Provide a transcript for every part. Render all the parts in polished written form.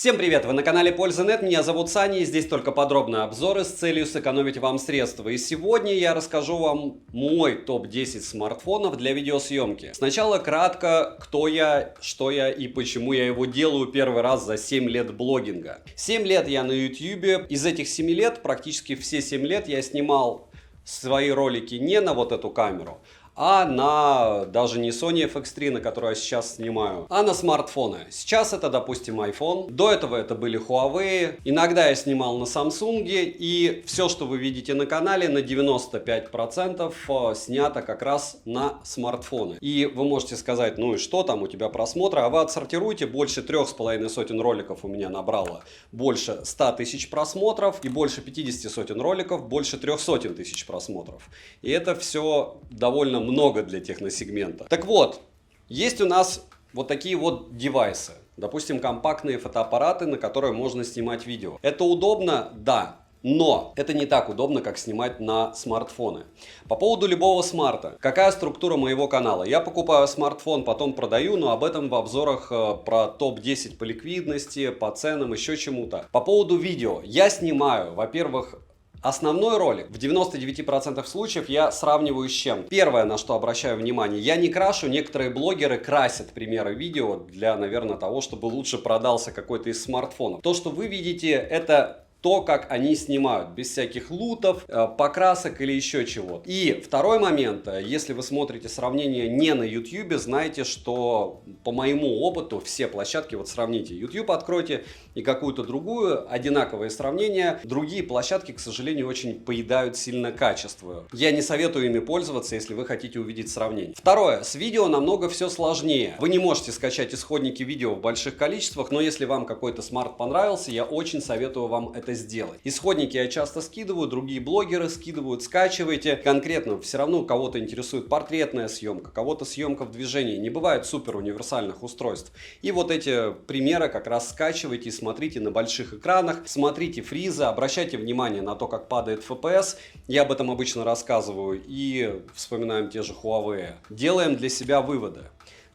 Всем привет! Вы на канале Польза.нет, меня зовут Саня, и здесь только подробные обзоры с целью сэкономить вам средства. И сегодня я расскажу вам мой топ-10 смартфонов для видеосъемки. Сначала кратко, кто я, что я и почему я его делаю первый раз за 7 лет блогинга. 7 лет я на YouTube, из этих 7 лет, практически все 7 лет я снимал свои ролики не на вот эту камеру, а на даже не Sony FX3, на которую я сейчас снимаю, а на смартфоны. Сейчас это, допустим, iPhone. До этого это были Huawei. Иногда я снимал на Samsung. И все, что вы видите на канале, на 95% снято как раз на смартфоны. И вы можете сказать, ну и что там у тебя просмотры? А вы отсортируйте, больше 3,5 роликов у меня набрало больше 100 тысяч просмотров. И больше 50 сотен роликов больше 300 тысяч просмотров. И это все довольно много для техносегмента. Так вот, есть у нас вот такие вот девайсы. Допустим, компактные фотоаппараты, на которые можно снимать видео. Это удобно? Да. Но это не так удобно, как снимать на смартфоны. По поводу любого смарта. Какая структура моего канала? Я покупаю смартфон, потом продаю, но об этом в обзорах про топ-10 по ликвидности, по ценам, еще чему-то. По поводу видео. Я снимаю, во-первых, основной ролик в 99% случаев я сравниваю с чем? Первое, на что обращаю внимание, я не крашу, некоторые блогеры красят примеры видео для, наверное, того, чтобы лучше продался какой-то из смартфонов. То, что вы видите, это то, как они снимают, без всяких лутов, покрасок или еще чего. И второй момент, если вы смотрите сравнение не на YouTube, знаете, что по моему опыту все площадки, вот сравните YouTube, откройте и какую-то другую, одинаковые сравнения, другие площадки, к сожалению, очень поедают сильно качество. Я не советую ими пользоваться, если вы хотите увидеть сравнение. Второе, с видео намного все сложнее. Вы не можете скачать исходники видео в больших количествах, но если вам какой-то смарт понравился, я очень советую вам это сделать. Исходники я часто скидываю, другие блогеры скидывают, скачивайте. Конкретно все равно кого-то интересует портретная съемка, кого-то съемка в движении. Не бывает супер универсальных устройств. И вот эти примеры как раз скачивайте и смотрите на больших экранах, смотрите фризы, обращайте внимание на то, как падает FPS. Я об этом обычно рассказываю и вспоминаем те же Huawei. Делаем для себя выводы.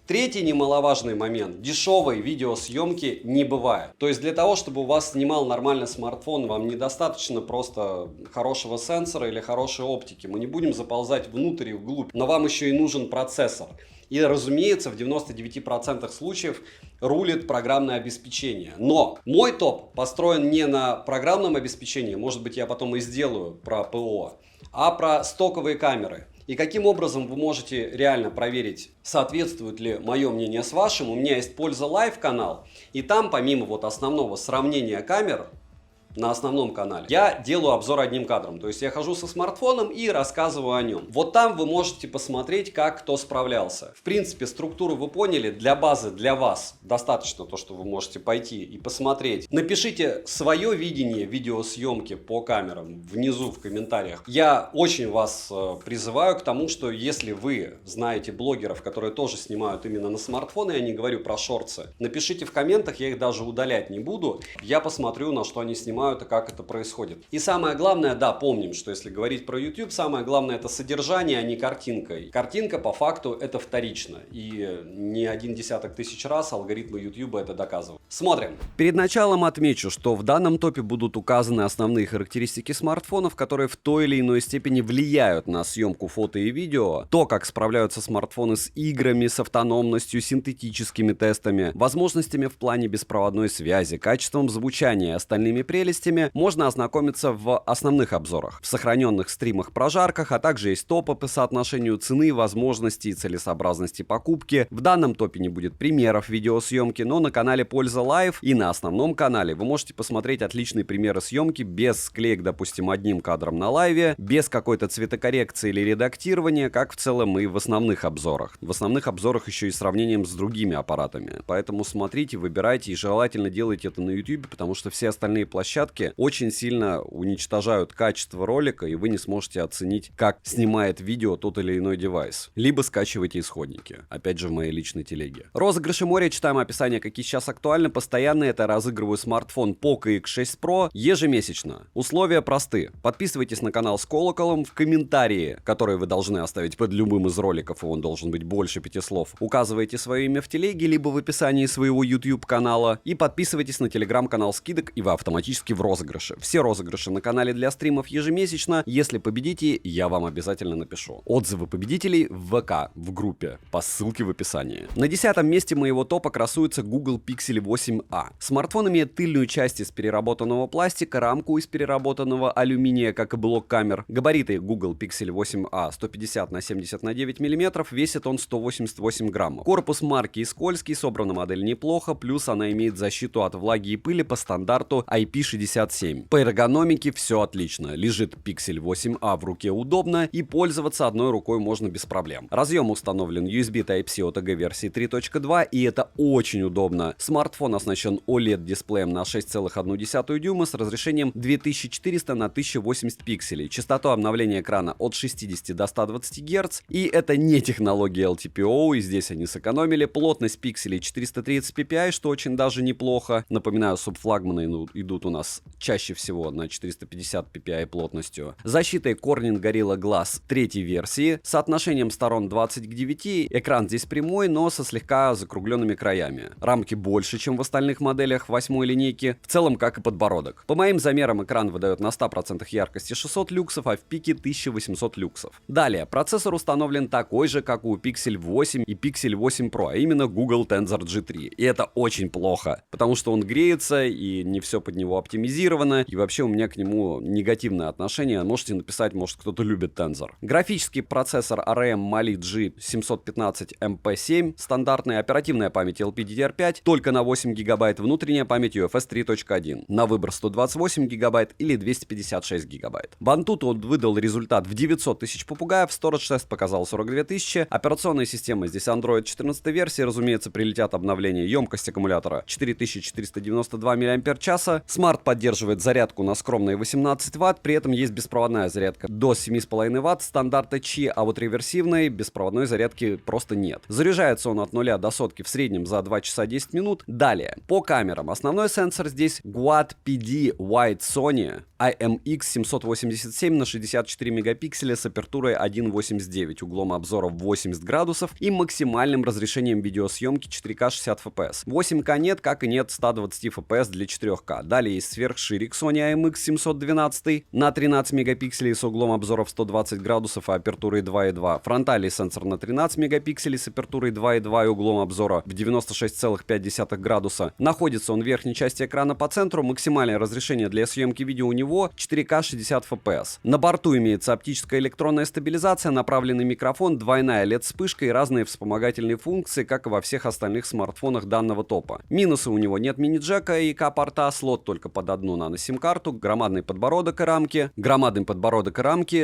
Третий немаловажный момент. Дешевой видеосъемки не бывает. То есть для того, чтобы у вас снимал нормально смартфон, вам недостаточно просто хорошего сенсора или хорошей оптики. Мы не будем заползать внутрь и вглубь, но вам еще и нужен процессор. И, разумеется, в 99% случаев рулит программное обеспечение. Но мой топ построен не на программном обеспечении, может быть, я потом и сделаю про ПО, а про стоковые камеры. И каким образом вы можете реально проверить, соответствует ли мое мнение с вашим. У меня есть Польза Лайв канал, и там помимо вот основного сравнения камер на основном канале, я делаю обзор одним кадром. То есть я хожу со смартфоном и рассказываю о нем. Вот там вы можете посмотреть, как кто справлялся. В принципе, структуру вы поняли. Для базы, для вас достаточно то, что вы можете пойти и посмотреть. Напишите свое видение видеосъемки по камерам внизу в комментариях. Я очень вас призываю к тому, что если вы знаете блогеров, которые тоже снимают именно на смартфоны, я не говорю про шортсы, напишите в комментах, я их даже удалять не буду. Я посмотрю, на что они снимают и как это происходит. И самое главное, да, помним, что если говорить про YouTube, самое главное это содержание, а не картинка. Картинка по факту это вторично. И не 1/10 раз алгоритмы YouTube это доказывают. Смотрим. Перед началом отмечу, что в данном топе будут указаны основные характеристики смартфонов, которые в той или иной степени влияют на съемку фото и видео. То, как справляются смартфоны с играми, с автономностью, синтетическими тестами, возможностями в плане беспроводной связи, качеством звучания и остальными прелестями, можно ознакомиться в основных обзорах, в сохраненных стримах-прожарках, а также есть топы по соотношению цены, возможностей и целесообразности покупки. В данном топе не будет примеров видеосъемки, но на канале Польза Лайв и на основном канале вы можете посмотреть отличные примеры съемки без склеек, допустим, одним кадром на лайве, без какой-то цветокоррекции или редактирования, как в целом и в основных обзорах. В основных обзорах еще и сравнением с другими аппаратами. Поэтому смотрите, выбирайте и желательно делайте это на YouTube, потому что все остальные площадки десятки очень сильно уничтожают качество ролика, и вы не сможете оценить, как снимает видео тот или иной девайс. Либо скачивайте исходники. Опять же, в моей личной телеге. Розыгрыши моря. Читаем описание, какие сейчас актуальны. Постоянно это разыгрываю смартфон Poco X6 Pro ежемесячно. Условия просты. Подписывайтесь на канал с колоколом. В комментарии, которые вы должны оставить под любым из роликов, и он должен быть больше 5 слов, указывайте свое имя в телеге, либо в описании своего YouTube канала. И подписывайтесь на телеграм-канал скидок, и вы автоматически в розыгрыше. Все розыгрыши на канале для стримов ежемесячно. Если победите, я вам обязательно напишу. Отзывы победителей в ВК, в группе, по ссылке в описании. На 10-м месте моего топа красуется Google Pixel 8a. Смартфон имеет тыльную часть из переработанного пластика, рамку из переработанного алюминия, как и блок камер. Габариты Google Pixel 8a 150 на 70 на 9 мм, весит он 188 граммов. Корпус марки скользкий, собрана модель неплохо, плюс она имеет защиту от влаги и пыли по стандарту IP67. По эргономике все отлично. Лежит Pixel 8a в руке удобно, и пользоваться одной рукой можно без проблем. Разъем установлен USB Type-C OTG версии 3.2, и это очень удобно. Смартфон оснащен OLED-дисплеем на 6,1 дюйма с разрешением 2400 на 1080 пикселей, частоту обновления экрана от 60 до 120 Гц, и это не технология LTPO, и здесь они сэкономили. Плотность пикселей 430 ppi, что очень даже неплохо. Напоминаю, субфлагманы идут у нас чаще всего на 450 ppi плотностью. Защитой Corning Gorilla Glass 3 версии, соотношением сторон 20 к 9, экран здесь прямой, но со слегка закругленными краями. Рамки больше, чем в остальных моделях 8-й линейки, в целом как и подбородок. По моим замерам экран выдает на 100% яркости 600 люксов, а в пике 1800 люксов. Далее, процессор установлен такой же, как у Pixel 8 и Pixel 8 Pro, а именно Google Tensor G3. И это очень плохо, потому что он греется, и не все под него оптимизировано, и вообще у меня к нему негативное отношение. Можете написать, может кто-то любит Tensor. Графический процессор ARM Mali G715MP7, стандартная оперативная память LPDDR5, только на 8 гигабайт, внутренняя память UFS 3.1, на выбор 128 гигабайт или 256 гигабайт. В Antutu он выдал результат в 900 тысяч попугаев, Storage Test показал 42 тысячи, операционная система здесь Android 14 версии, разумеется, прилетят обновления, емкость аккумулятора 4492 мАч, смарт поддерживает зарядку на скромные 18 Вт, при этом есть беспроводная зарядка до 7,5 Вт стандарта Qi, а вот реверсивной беспроводной зарядки просто нет. Заряжается он от 0 до сотки в среднем за 2 часа 10 минут. Далее, по камерам. Основной сенсор здесь Quad PD Wide Sony IMX787 на 64 мегапикселя с апертурой 1.89, углом обзора в 80 градусов и максимальным разрешением видеосъемки 4К 60 FPS. 8К нет, как и нет 120 FPS для 4К. Далее есть сверхширик Sony IMX712 на 13 мегапикселей с углом обзора в 120 градусов и апертурой 2.2. Фронтальный сенсор на 13 мегапикселей с апертурой 2.2 и углом обзора в 96,5 градуса. Находится он в верхней части экрана по центру. Максимальное разрешение для съемки видео у него 4К 60 FPS. На борту имеется оптическая электронная стабилизация, направленный микрофон, двойная LED-вспышка и разные вспомогательные функции, как и во всех остальных смартфонах данного топа. Минусы: у него нет мини-джека и ИК-порта, слот только под одну нано-сим-карту, громадный подбородок и рамки,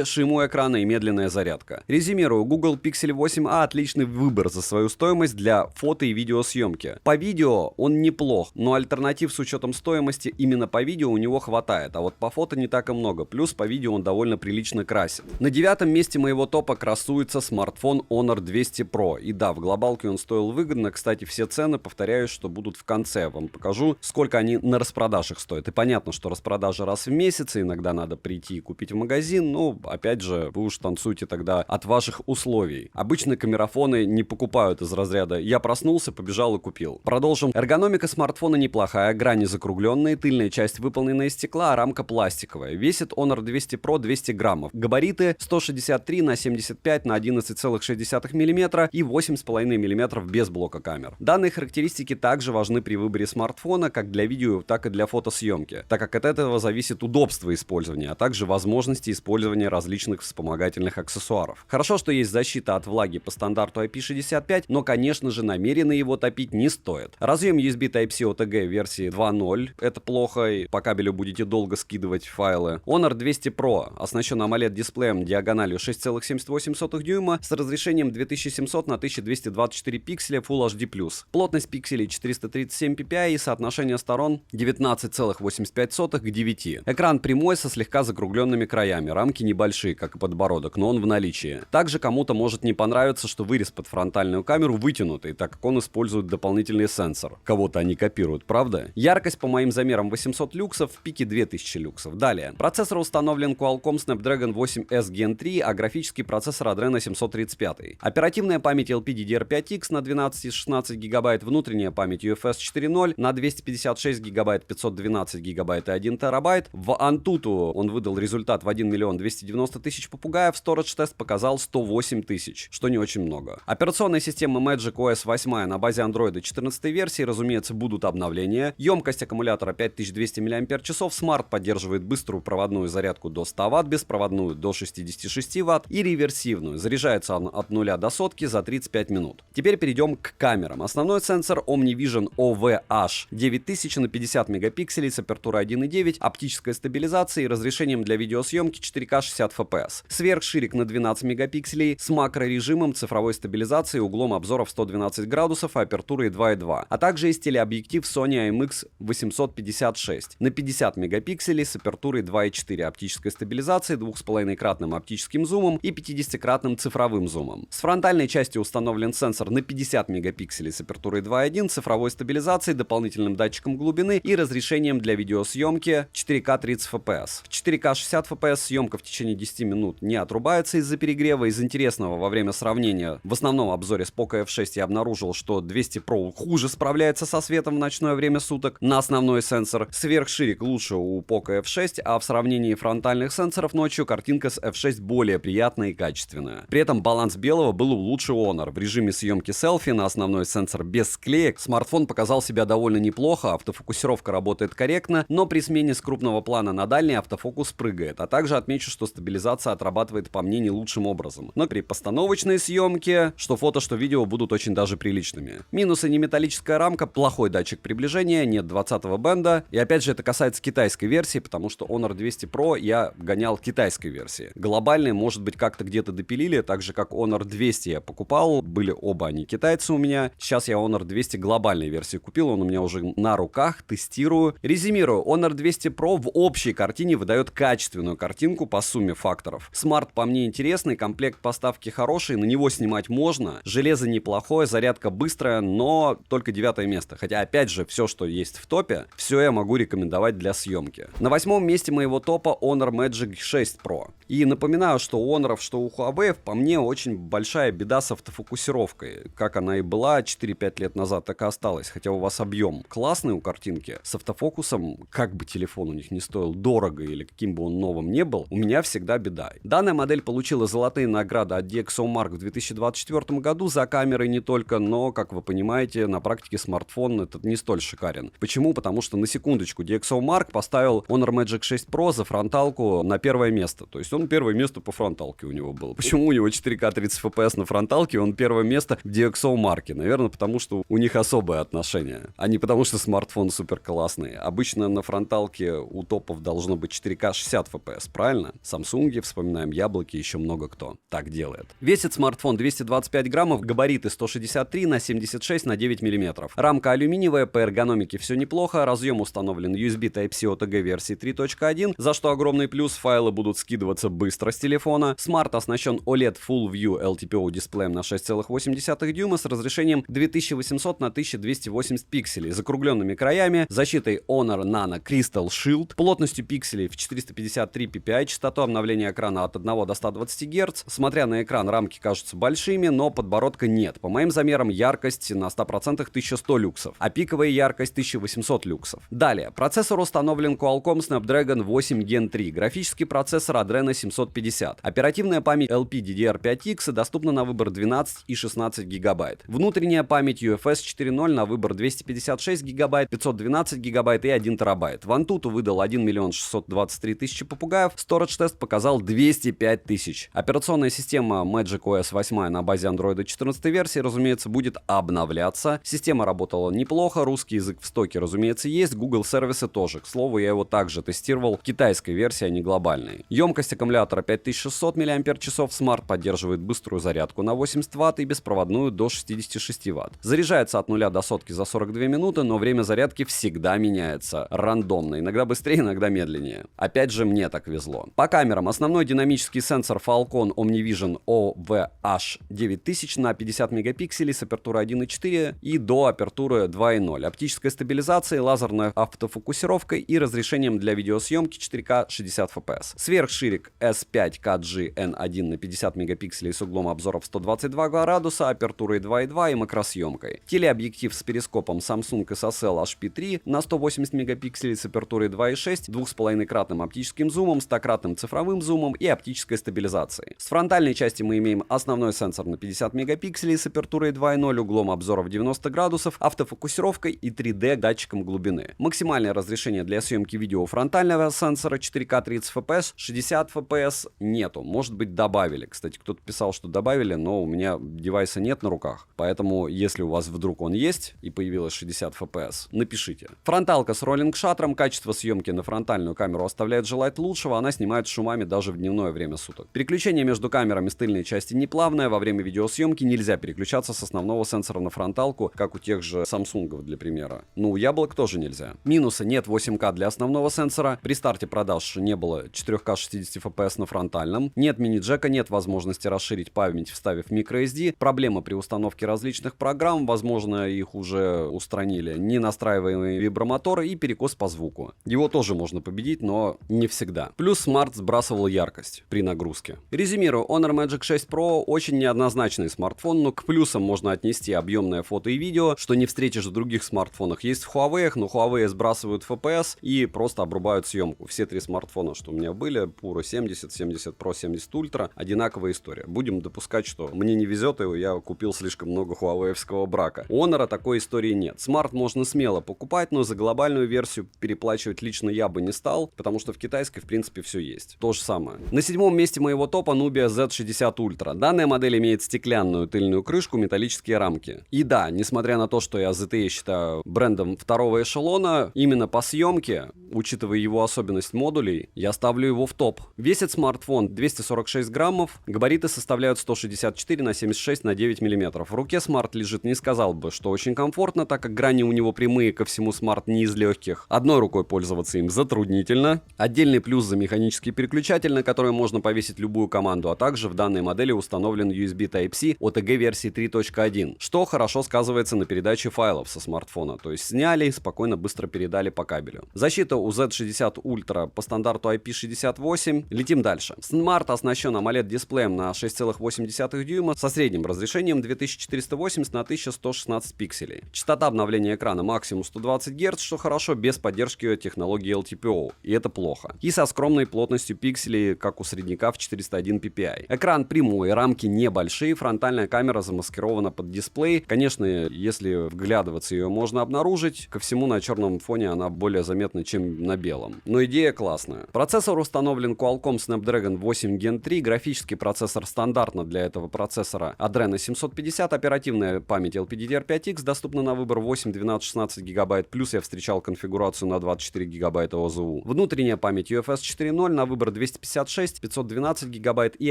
шим у экрана и медленная зарядка. Резюмирую, Google Pixel 8a отличный выбор за свою стоимость для фото и видеосъемки. По видео он неплох, но альтернатив с учетом стоимости именно по видео у него хватает, а вот по фото не так и много, плюс по видео он довольно прилично красит. На 9-м месте моего топа красуется смартфон Honor 200 Pro. И да, в глобалке он стоил выгодно, кстати, все цены, повторяюсь, что будут в конце. Вам покажу, сколько они на распродажах стоят. И понятно, что распродажа раз в месяц, и иногда надо прийти и купить в магазин, но, опять же, вы уж танцуйте тогда от ваших условий. Обычно камерафоны не покупают из разряда «я проснулся, побежал и купил». Продолжим. Эргономика смартфона неплохая, грани закругленные, тыльная часть выполнена из стекла, а рамка пластиковая. Весит Honor 200 Pro 200 граммов. Габариты 163 на 75 на 11,6 мм и 8,5 мм без блока камер. Данные характеристики также важны при выборе смартфона как для видео, так и для фотосъемки, так как от этого зависит удобство использования, а также возможности использования различных вспомогательных аксессуаров. Хорошо, что есть защита от влаги по стандарту IP65, но, конечно же, намеренно его топить не стоит. Разъем USB Type-C OTG версии 2.0, это плохо, и по кабелю будете долго скидывать файлы. Honor 200 Pro оснащен AMOLED-дисплеем диагональю 6,78 дюйма с разрешением 2700 на 1224 пикселя Full HD+. Плотность пикселей 437 ppi и соотношение сторон 19,8 6,85 к 9. Экран прямой со слегка закругленными краями, рамки небольшие, как и подбородок, но он в наличии. Также кому-то может не понравиться, что вырез под фронтальную камеру вытянутый, так как он использует дополнительный сенсор. Кого-то они копируют, правда? Яркость по моим замерам 800 люксов, в пике 2000 люксов. Далее. Процессор установлен Qualcomm Snapdragon 8S Gen 3, а графический процессор Adreno 735. Оперативная память LPDDR5X на 12 и 16 гигабайт, внутренняя память UFS 4.0 на 256 гигабайт, 512 гигабайт и 1 терабайт. В Antutu он выдал результат в 1 миллион 290 тысяч попугаев, Storage тест показал 108 тысяч, что не очень много. Операционная система Magic OS 8 на базе Android 14 версии, разумеется, будут обновления. Емкость аккумулятора 5200 мАч, Smart поддерживает быструю проводную зарядку до 100 Вт, беспроводную до 66 Вт и реверсивную. Заряжается он от 0 до сотки за 35 минут. Теперь перейдем к камерам. Основной сенсор OmniVision OVH 9000 на 50 мегапикселей с апертурой 1.9, оптической стабилизацией и разрешением для видеосъемки 4К 60 FPS. Сверхширик на 12 мегапикселей с макрорежимом цифровой стабилизации, углом обзора в 112 градусов и апертурой 2.2. А также есть телеобъектив Sony IMX 856 на 50 мегапикселей с апертурой 2.4, оптической стабилизацией, 2,5-кратным оптическим зумом и 50-кратным цифровым зумом. С фронтальной части установлен сенсор на 50 мегапикселей с апертурой 2.1, цифровой стабилизацией, дополнительным датчиком глубины и разрешением для видеосъемки 4К 30 FPS. В 4К 60 FPS съемка в течение 10 минут не отрубается из-за перегрева. Из интересного, во время сравнения в основном обзоре с Poco F6 я обнаружил, что 200 Pro хуже справляется со светом в ночное время суток на основной сенсор. Сверхширик лучше у Poco F6, а в сравнении фронтальных сенсоров ночью картинка с F6 более приятная и качественная. При этом баланс белого был лучше Honor. В режиме съемки селфи на основной сенсор без склеек смартфон показал себя довольно неплохо, автофокусировка работает корректно, но при смене с крупного плана на дальний автофокус прыгает. А также отмечу, что стабилизация отрабатывает по мне не лучшим образом. Но при постановочной съемке, что фото, что видео, будут очень даже приличными. Минусы: не металлическая рамка, плохой датчик приближения, нет 20-го бенда. И опять же это касается китайской версии, потому что Honor 200 Pro я гонял китайской версии. Глобальные, может быть, как-то где-то допилили, так же как Honor 200 я покупал, были оба они китайцы у меня. Сейчас я Honor 200 глобальной версии купил, он у меня уже на руках, тестирую. Резюмирую, Honor 200 Pro в общей картине выдает качественную картинку по сумме факторов. Смарт по мне интересный, комплект поставки хороший, на него снимать можно, железо неплохое, зарядка быстрая, но только 9 место. Хотя опять же, все, что есть в топе, все я могу рекомендовать для съемки. На 8 месте моего топа Honor Magic 6 Pro. И напоминаю, что у Honor, что у Huawei, по мне, очень большая беда с автофокусировкой. Как она и была 4-5 лет назад, так и осталась. Хотя у вас объем классный у картинки, с автофокусом, как бы телефон у них не стоил дорого или каким бы он новым не был, у меня всегда беда. Данная модель получила золотые награды от DxOMark в 2024 году за камеры не только, но, как вы понимаете, на практике смартфон этот не столь шикарен. Почему? Потому что, на секундочку, DxOMark поставил Honor Magic 6 Pro за фронталку на первое место. То есть он первое место по фронталке у него было. Почему у него 4К 30 FPS на фронталке, он первое место в DxOMark? Наверное, потому что у них особое отношение, а не потому что смартфон супер классный. Обычно на фронталке у топов должно быть 4К 60 FPS, правильно? Samsung, вспоминаем, Яблоки, еще много кто так делает. Весит смартфон 225 граммов, габариты 163 на 76 на 9 миллиметров. Рамка алюминиевая, по эргономике все неплохо, разъем установлен USB Type-C OTG версии 3.1, за что огромный плюс, файлы будут скидываться быстро с телефона. Смарт оснащен OLED Full View LTPO дисплеем на 6,8 дюйма с разрешением 2800 на 1280 пикселей, закругленными краями, защитой Honor Nano Crystal Shield, плотностью пикселей в 453 ppi, частоту обновления экрана от 1 до 120 Гц. Смотря на экран, рамки кажутся большими, но подбородка нет. По моим замерам, яркость на 100% 1100 люксов, а пиковая яркость 1800 люксов. Далее, процессор установлен Qualcomm Snapdragon 8 Gen 3, графический процессор Adreno 750, оперативная память LPDDR5X доступна на выбор 12 и 16 гигабайт, внутренняя память UFS 4.0 на выбор 256 гигабайт, 512 гигабайт и 1 терабайт. В Antutu выдал 1 миллион 623 тысячи попугаев, Storage тест показал 205 тысяч. Операционная система Magic OS 8 на базе Android 14 версии, разумеется, будет обновляться. Система работала неплохо, русский язык в стоке, разумеется, есть, Google сервисы тоже. К слову, я его также тестировал в китайской версии, а не глобальной. Емкость аккумулятора 5600 мАч, Smart поддерживает быструю зарядку на 80 Вт и беспроводную до 66 Вт. Заряжается от 0 до сотки за 42 минуты, но время зарядки всегда меняется. включается рандомно, иногда быстрее, иногда медленнее. Опять же, мне так везло. По камерам. Основной динамический сенсор Falcon OmniVision OVH9000 на 50 мегапикселей с апертурой 1.4 и до апертуры 2.0. Оптическая стабилизация, лазерная автофокусировка и разрешением для видеосъемки 4К 60 FPS. Сверхширик S5KG-N1 на 50 мегапикселей с углом обзора в 122 градуса, апертурой 2.2 и макросъемкой. Телеобъектив с перископом Samsung SSL HP3 на 180 мегапикселей с апертурой 2.6, 2,5-кратным оптическим зумом, 100-кратным цифровым зумом и оптической стабилизацией. С фронтальной части мы имеем основной сенсор на 50 мегапикселей с апертурой 2.0, углом обзора в 90 градусов, автофокусировкой и 3D датчиком глубины. Максимальное разрешение для съемки видео фронтального сенсора 4К 30 FPS, 60 FPS нету. Может быть, добавили. Кстати, кто-то писал, что добавили, но у меня девайса нет на руках. Поэтому, если у вас вдруг он есть и появилось 60 FPS, напишите. Фронталка с роллинг-шаттером. Качество съемки на фронтальную камеру оставляет желать лучшего. Она снимает шумами даже в дневное время суток. Переключение между камерами с тыльной части неплавное. Во время видеосъемки нельзя переключаться с основного сенсора на фронталку, как у тех же Samsung, для примера. Ну, у яблок тоже нельзя. Минусы: нет 8К для основного сенсора. При старте продаж не было 4К 60 FPS на фронтальном. Нет мини-джека, нет возможности расширить память, вставив microSD. Проблема при установке различных программ, возможно, их уже устранили. Ненастраиваемые вибромоторы и перекос по звуку. Его тоже можно победить, но не всегда. Плюс смарт сбрасывал яркость при нагрузке. Резюмирую, Honor Magic 6 Pro очень неоднозначный смартфон, но к плюсам можно отнести объемное фото и видео, что не встретишь в других смартфонах. Есть в Huawei, но Huawei сбрасывают FPS и просто обрубают съемку. Все три смартфона, что у меня были, Puro 70, 70 Pro, 70 Ultra, одинаковая история. Будем допускать, что мне не везет, и я купил слишком много хуавеевского брака. У Honor такой истории нет. Смарт можно смело покупать, но за глобальную версию переплачивать лично я бы не стал, потому что в китайской, в принципе, все есть. То же самое. На 7-м месте моего топа Nubia Z60 Ultra. Данная модель имеет стеклянную тыльную крышку, металлические рамки. И да, несмотря на то, что я ZTE считаю брендом второго эшелона, именно по съемке, учитывая его особенность модулей, я ставлю его в топ. Весит смартфон 246 граммов, габариты составляют 164 на 76 на 9 мм. В руке смарт лежит, не сказал бы, что очень комфортно, так как грани у него прямые, ко всему смарт не из легких. Одной рукой пользоваться им затруднительно. Отдельный плюс за механический переключатель, на который можно повесить любую команду, а также в данной модели установлен USB Type-C OTG версии 3.1, что хорошо сказывается на передаче файлов со смартфона, то есть сняли и спокойно быстро передали по кабелю. Защита у Z60 Ultra по стандарту IP68. Летим дальше. Смарт оснащен AMOLED-дисплеем на 6,8 дюйма со средним разрешением 2480 на 1116 пикселей. Частота обновления экрана максимум 120 Гц, что хорошо, без поддержки технологии LTPO, и это плохо. И со скромной плотностью пикселей, как у средняка в 401 ppi. Экран прямой, рамки небольшие, фронтальная камера замаскирована под дисплей. Конечно, если вглядываться, ее можно обнаружить. Ко всему, на черном фоне она более заметна, чем на белом. Но идея классная. Процессор установлен Qualcomm Snapdragon 8 Gen 3. Графический процессор стандартно для этого процессора Adreno 750. Оперативная память LPDDR5X доступна на выбор 8, 12, 16 гигабайт. Плюс я встречал конфигурацию на 24 гигабайта ОЗУ. Внутренняя память UFS 4.0 на выбор 256, 512 гигабайт и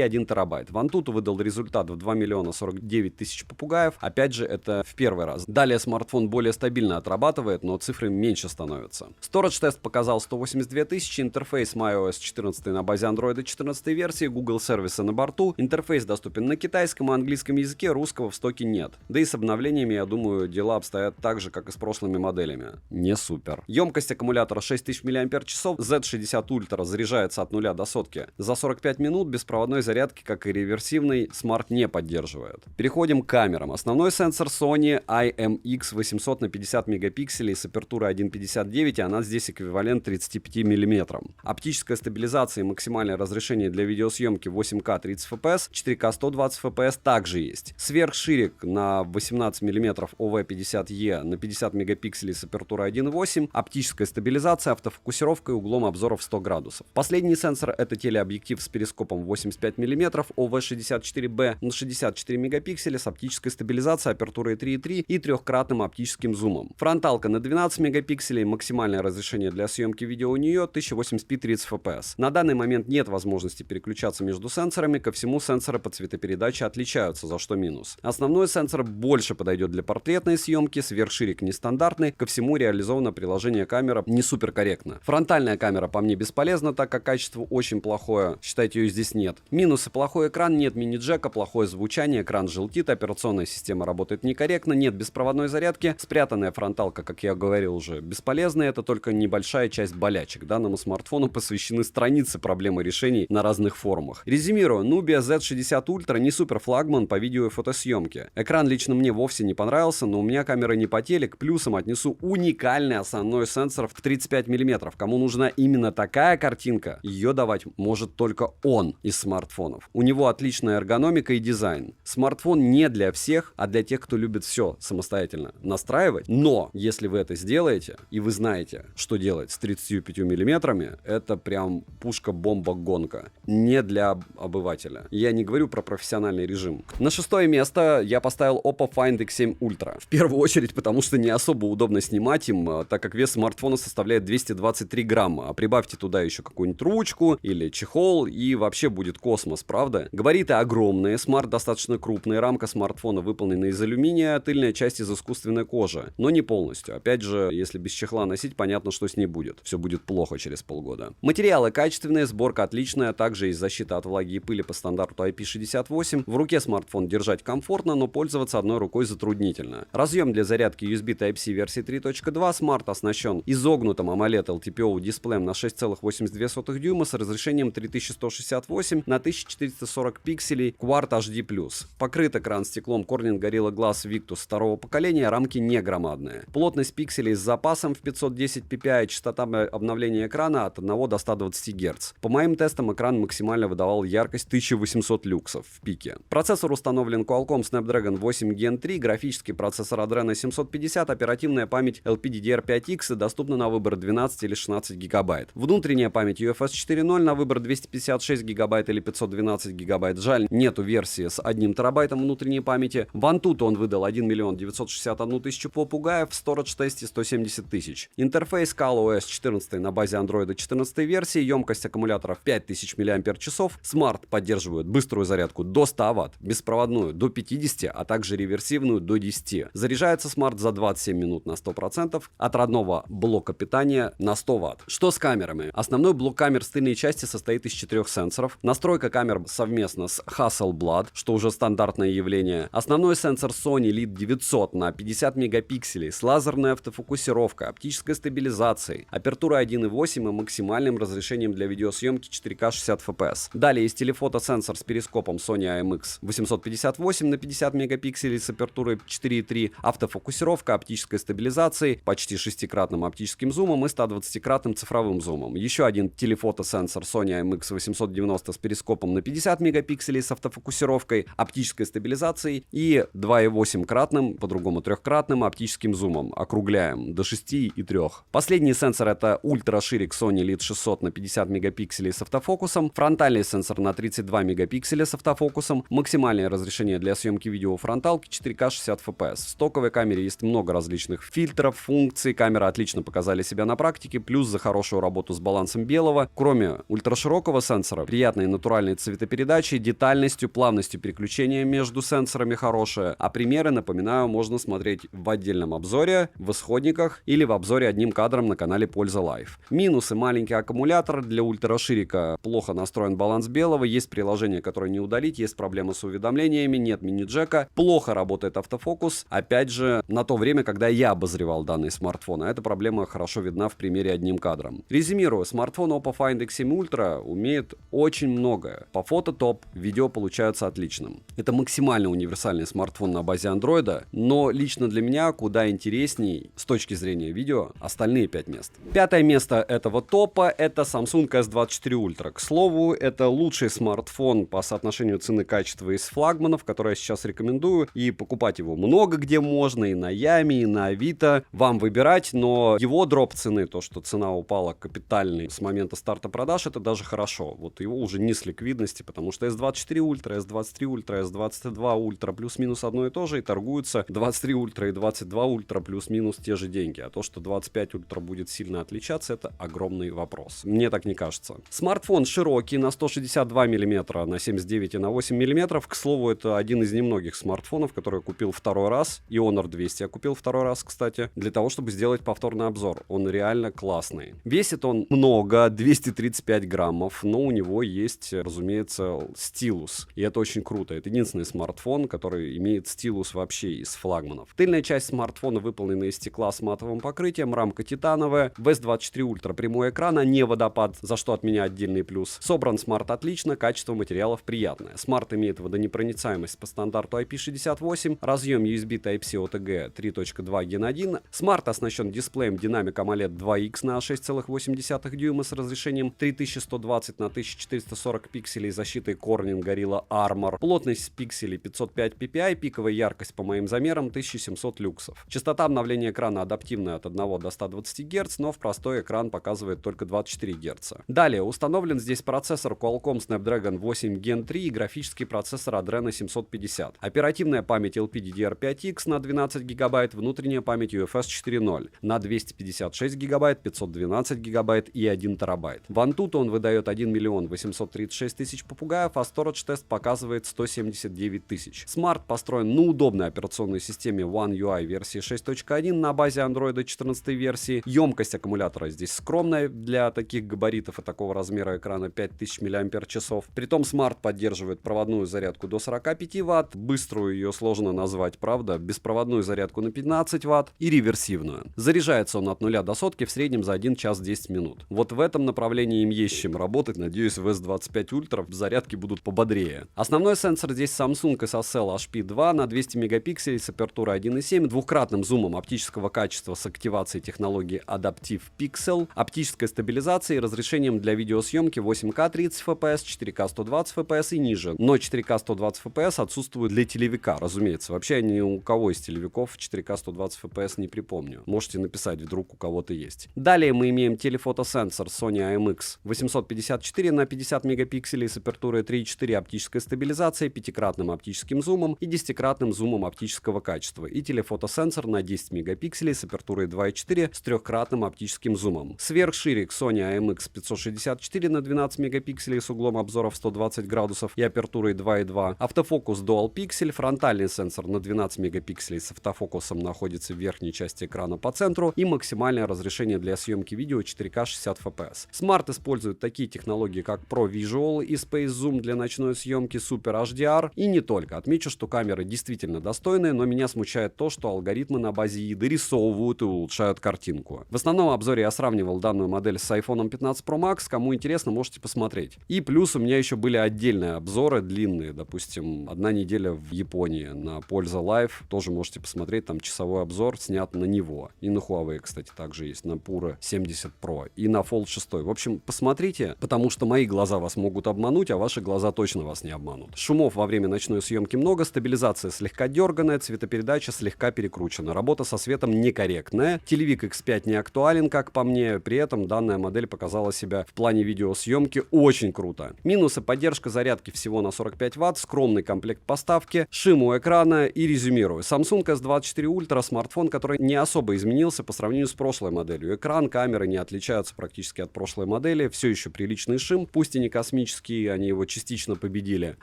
1 терабайт. В Antutu выдал результат в 2 миллиона 49 тысяч попугаев. Опять же, это в первый раз. Далее смартфон более стабильно отрабатывает, но цифры меньше становятся. Storage тест показал 182 тысячи, интерфейс macOS 14 на базе Android 14 версии, Google сервисы на борту. Интерфейс доступен на китайском и английском языке, русского в стоке нет. Да и с обновлениями, я думаю, дела обстоят так же, как и с прошлыми моделями. Не супер. Емкость аккумулятора 6000 мАч, Z60 Ultra заряжается от 0 до сотки за 45 минут, беспроводной зарядки, как и реверсивный, смарт не поддерживает. Переходим к камерам. Основной сенсор Sony IMX800 на 50 мегапикселей с апертурой 1.59, и она здесь эквивалент 35 мм. Оптическая стабилизация и максимальное разрешение для видеосъемки 8К 30 FPS, 4К 120 FPS также есть. Сверхширик на 18 мм OV50E на 50 мегапикселей с апертурой 1.8, оптическая стабилизация, автофокусировка и углом обзора в 100 градусов. Последний сенсор — это телеобъектив с перископом 85 мм OV64B на 64 мегапикселя с оптической стабилизацией, апертурой 3.3 и трехкратным оптическим зумом. Фронталка на 12 мегапикселей, максимальное разрешение для съемки видео у нее 1080p 30 fps. На данный момент нет возможности переключаться между сенсорами, ко всему сенсоры по цветопередаче отличаются, за что минус. Основной сенсор больше подойдет для портретной съемки, сверхширик нестандартный, ко всему реализовано приложение приложение камера не супер корректно. Фронтальная камера по мне бесполезна, так как качество очень плохое. Считайте, ее здесь нет. Минусы: плохой экран, нет мини-джека, плохое звучание, экран желтит, операционная система работает некорректно, нет беспроводной зарядки, спрятанная фронталка, как я говорил уже, бесполезная. Это только небольшая часть болячек. Данному смартфону посвящены страницы проблемы решений на разных форумах. Резюмирую, Nubia Z60 Ultra не супер флагман по видео и фотосъемке. Экран лично мне вовсе не понравился, но у меня камера не потели. К плюсам отнесу уникальный основной сенсор в 35 мм. Кому нужна именно такая картинка, ее давать может только он из смартфонов. У него отличная эргономика и дизайн. Смартфон не для всех, а для тех, кто любит все самостоятельно настраивать. Но если вы это сделаете, и вы знаете, что делать с 35 мм, это прям пушка-бомба-гонка. Не для обывателя. Я не говорю про профессиональный режим. На 6-е место я поставил Oppo Find X7 Ultra. В первую очередь, потому что не особо удобно снимать им, так как вес смартфона составляет 223 грамма. А прибавьте туда еще какую-нибудь ручку или чехол, и вообще будет космос, правда? Габариты огромные, смарт достаточно крупный, рамка смартфона выполнена из алюминия, тыльная часть из искусственной кожи. Но не полностью. Опять же, если без чехла носить, понятно, что с ней будет. Все будет плохо через полгода. Материалы качественные, сборка отличная, также есть защита от влаги и пыли по стандарту IP68. В руке смартфон держать комфортно, но пользоваться одной рукой затруднительно. Разъем для зарядки USB Type-C версии 3.2. Смарт оснащен изогнутым AMOLED LTPO дисплеем на 6,82 дюйма с разрешением 3168 на 1440 пикселей Quad HD+. Покрыт экран стеклом Corning Gorilla Glass Victus второго поколения, рамки не громадные. Плотность пикселей с запасом в 510 ppi, частота обновления экрана от 1 до 120 Гц. По моим тестам, экран максимально выдавал яркость 1800 люксов в пике. Процессор установлен Qualcomm Snapdragon 8 Gen 3, графический процессор Adreno 750, оперативная память LPDDR5X доступна на выбор 12 или 16 гигабайт. Внутренняя память UFS 4.0 на выбор 256 гигабайт или 512 гигабайт. Жаль, нету версии с 1 терабайтом внутренней памяти. В Antutu он выдал 1 961 000 попугаев, в Storage тесте 170 000. Интерфейс ColorOS 14 на базе Android 14 версии, емкость аккумуляторов 5000 мАч. Смарт поддерживает быструю зарядку до 100 Вт, беспроводную до 50, а также реверсивную до 10. Заряжается смарт за 27 минут на 100%, от родного блока питания на 100 Вт. Что с камерами? Основной блок камер с тыльной части состоит из 4 сенсоров. Настройка камер совместно с Hasselblad, что уже стандартное явление. Основной сенсор Sony LEED 900 на 50 мегапикселей с лазерной автофокусировкой, оптической стабилизацией, апертурой 1.8 и максимальным разрешением для видеосъемки 4К 60 FPS. Далее есть телефотосенсор с перископом Sony IMX 858 на 50 мегапикселей с апертурой 4.3, автофокусировка, оптической стабилизацией, почти 6-кратным оптическим зумом и 120-кратным цифровым зумом. Еще один телефотосенсор Sony IMX 890 с перископом на 50 мегапикселей с автофокусировкой, оптической стабилизацией и 2,8-кратным, по-другому 3-кратным оптическим зумом. Округляем до 6 и 3. Последний сенсор — это ультраширик Sony LEED 600 на 50 мегапикселей с автофокусом, фронтальный сенсор на 32 мегапикселя с автофокусом, максимальное разрешение для съемки видео фронталки 4К 60 FPS. В стоковой камере есть много различных фильтров, функций, камеры отлично показали себя на практике, плюс за хорошую работу с балансом белого. Кроме ультраширокого сенсора, приятной натуральной цветопередачей, детальностью, плавностью переключения между сенсорами хорошая. А примеры, напоминаю, можно смотреть в отдельном обзоре, в исходниках или в обзоре одним кадром на канале Польза Лайв. Минусы: маленький аккумулятор, для ультраширика плохо настроен баланс белого, есть приложение, которое не удалить, есть проблемы с уведомлениями, нет мини-джека, плохо работает автофокус, опять же, на то время, когда я обозревал данный смартфон, а эта проблема хорошо видна в примере одним кадром. Резюмирую, смартфон Oppo Find X7 Ultra умеет очень многое. По фото топ, видео получается отличным. Это максимально универсальный смартфон на базе Android, но лично для меня куда интересней с точки зрения видео остальные 5 мест. 5-е место этого топа — это Samsung S24 Ultra. К слову, это лучший смартфон по соотношению цены-качества из флагманов, который я сейчас рекомендую, и покупать его много где можно, и на Яме, и на Авито. Вам выбирать, но его дроп цены, то, что цена упала капитальный с момента старта продаж, это даже хорошо. Вот его уже не с ликвидности, потому что S24 Ultra, S23 Ultra, S22 Ultra плюс-минус одно и то же, и торгуются 23 Ultra и 22 Ultra плюс-минус те же деньги. А то, что 25 Ultra будет сильно отличаться, это огромный вопрос. Мне так не кажется. Смартфон широкий, на 162 мм, на 79 и на 8 мм. К слову, это один из немногих смартфонов, который я купил второй раз. И Honor 200 я купил второй раз, кстати, для того, чтобы сделать сделать повторный обзор. Он реально классный. Весит он много, 235 граммов, но у него есть, разумеется, стилус. И это очень круто. Это единственный смартфон, который имеет стилус вообще из флагманов. Тыльная часть смартфона выполнена из стекла с матовым покрытием, рамка титановая, VS24 Ultra прямой экран, а не водопад, за что от меня отдельный плюс. Собран смарт отлично, качество материалов приятное. Смарт имеет водонепроницаемость по стандарту IP68, разъем USB Type-C OTG 3.2 Gen 1. Смарт оснащен дисплеем Dynamic AMOLED 2X на 6,8 дюйма с разрешением 3120 на 1440 пикселей, защитой Corning Gorilla Armor. Плотность пикселей 505 ppi, пиковая яркость по моим замерам 1700 люксов. Частота обновления экрана адаптивная от 1 до 120 Гц, но в простой экран показывает только 24 Гц. Далее установлен здесь процессор Qualcomm Snapdragon 8 Gen 3 и графический процессор Adreno 750. Оперативная память LPDDR5X на 12 ГБ, внутренняя память UFS 4.0 на 256 ГБ, 512 ГБ и 1 ТБ. В Antutu он выдает 1 836 000 попугаев, а Storage Test показывает 179 000. Смарт построен на удобной операционной системе One UI версии 6.1 на базе Android 14 версии. Емкость аккумулятора здесь скромная для таких габаритов и такого размера экрана, 5000 мАч. Притом смарт поддерживает проводную зарядку до 45 Вт, быструю ее сложно назвать, правда, беспроводную зарядку на 15 Вт и реверсивную. Заряжается он от 0 до сотки в среднем за 1 час 10 минут. Вот в этом направлении им есть чем работать, надеюсь, в S25 Ultra зарядки будут пободрее. Основной сенсор здесь Samsung SSL HP2 на 200 мегапикселей с апертурой 1.7, двукратным зумом оптического качества с активацией технологии Adaptive Pixel, оптической стабилизацией и разрешением для видеосъемки 8К 30 FPS, 4К 120 FPS и ниже. Но 4К 120 FPS отсутствует для телевика, разумеется. Вообще я ни у кого из телевиков 4К 120 FPS не припомню. Можете написать, вдруг у кого-то есть. Далее мы имеем телефотосенсор Sony IMX 854 на 50 мегапикселей с апертурой 3.4, оптической стабилизацией, 5-кратным оптическим зумом и 10-кратным зумом оптического качества. И телефотосенсор на 10 мегапикселей с апертурой 2.4 с 3-кратным оптическим зумом. Сверхширик Sony IMX 564 на 12 мегапикселей с углом обзора в 120 градусов и апертурой 2.2. Автофокус Dual Pixel, фронтальный сенсор на 12 мегапикселей с автофокусом находится в верхней части экрана по центру и максимальное разрешение для съемки видео 4К 60 FPS. Смарт использует такие технологии, как Pro Visual и Space Zoom для ночной съемки, Super HDR и не только. Отмечу, что камеры действительно достойные, но меня смущает то, что алгоритмы на базе еды дорисовывают и улучшают картинку. В основном обзоре я сравнивал данную модель с iPhone 15 Pro Max, кому интересно, можете посмотреть. И плюс у меня еще были отдельные обзоры длинные, допустим, 1 неделя в Японии на Польза Live, тоже можете посмотреть, там часовой обзор снят на него. И на Huawei, кстати, также есть, на Pure 70 Pro и на Fold 6. В общем, посмотрите, потому что мои глаза вас могут обмануть, а ваши глаза точно вас не обманут. Шумов во время ночной съемки много, стабилизация слегка дерганая, цветопередача слегка перекручена, работа со светом некорректная, телевик X5 не актуален, как по мне, при этом данная модель показала себя в плане видеосъемки очень круто. Минусы: поддержка зарядки всего на 45 Вт, скромный комплект поставки, шим у экрана и резюмирую. Samsung S24 Ultra смартфон, который не особо изменился по сравнению с прошлой моделью. Экран, камеры не отличаются практически от прошлой модели, все еще приличный шим, пусть и не космический, они его частично победили.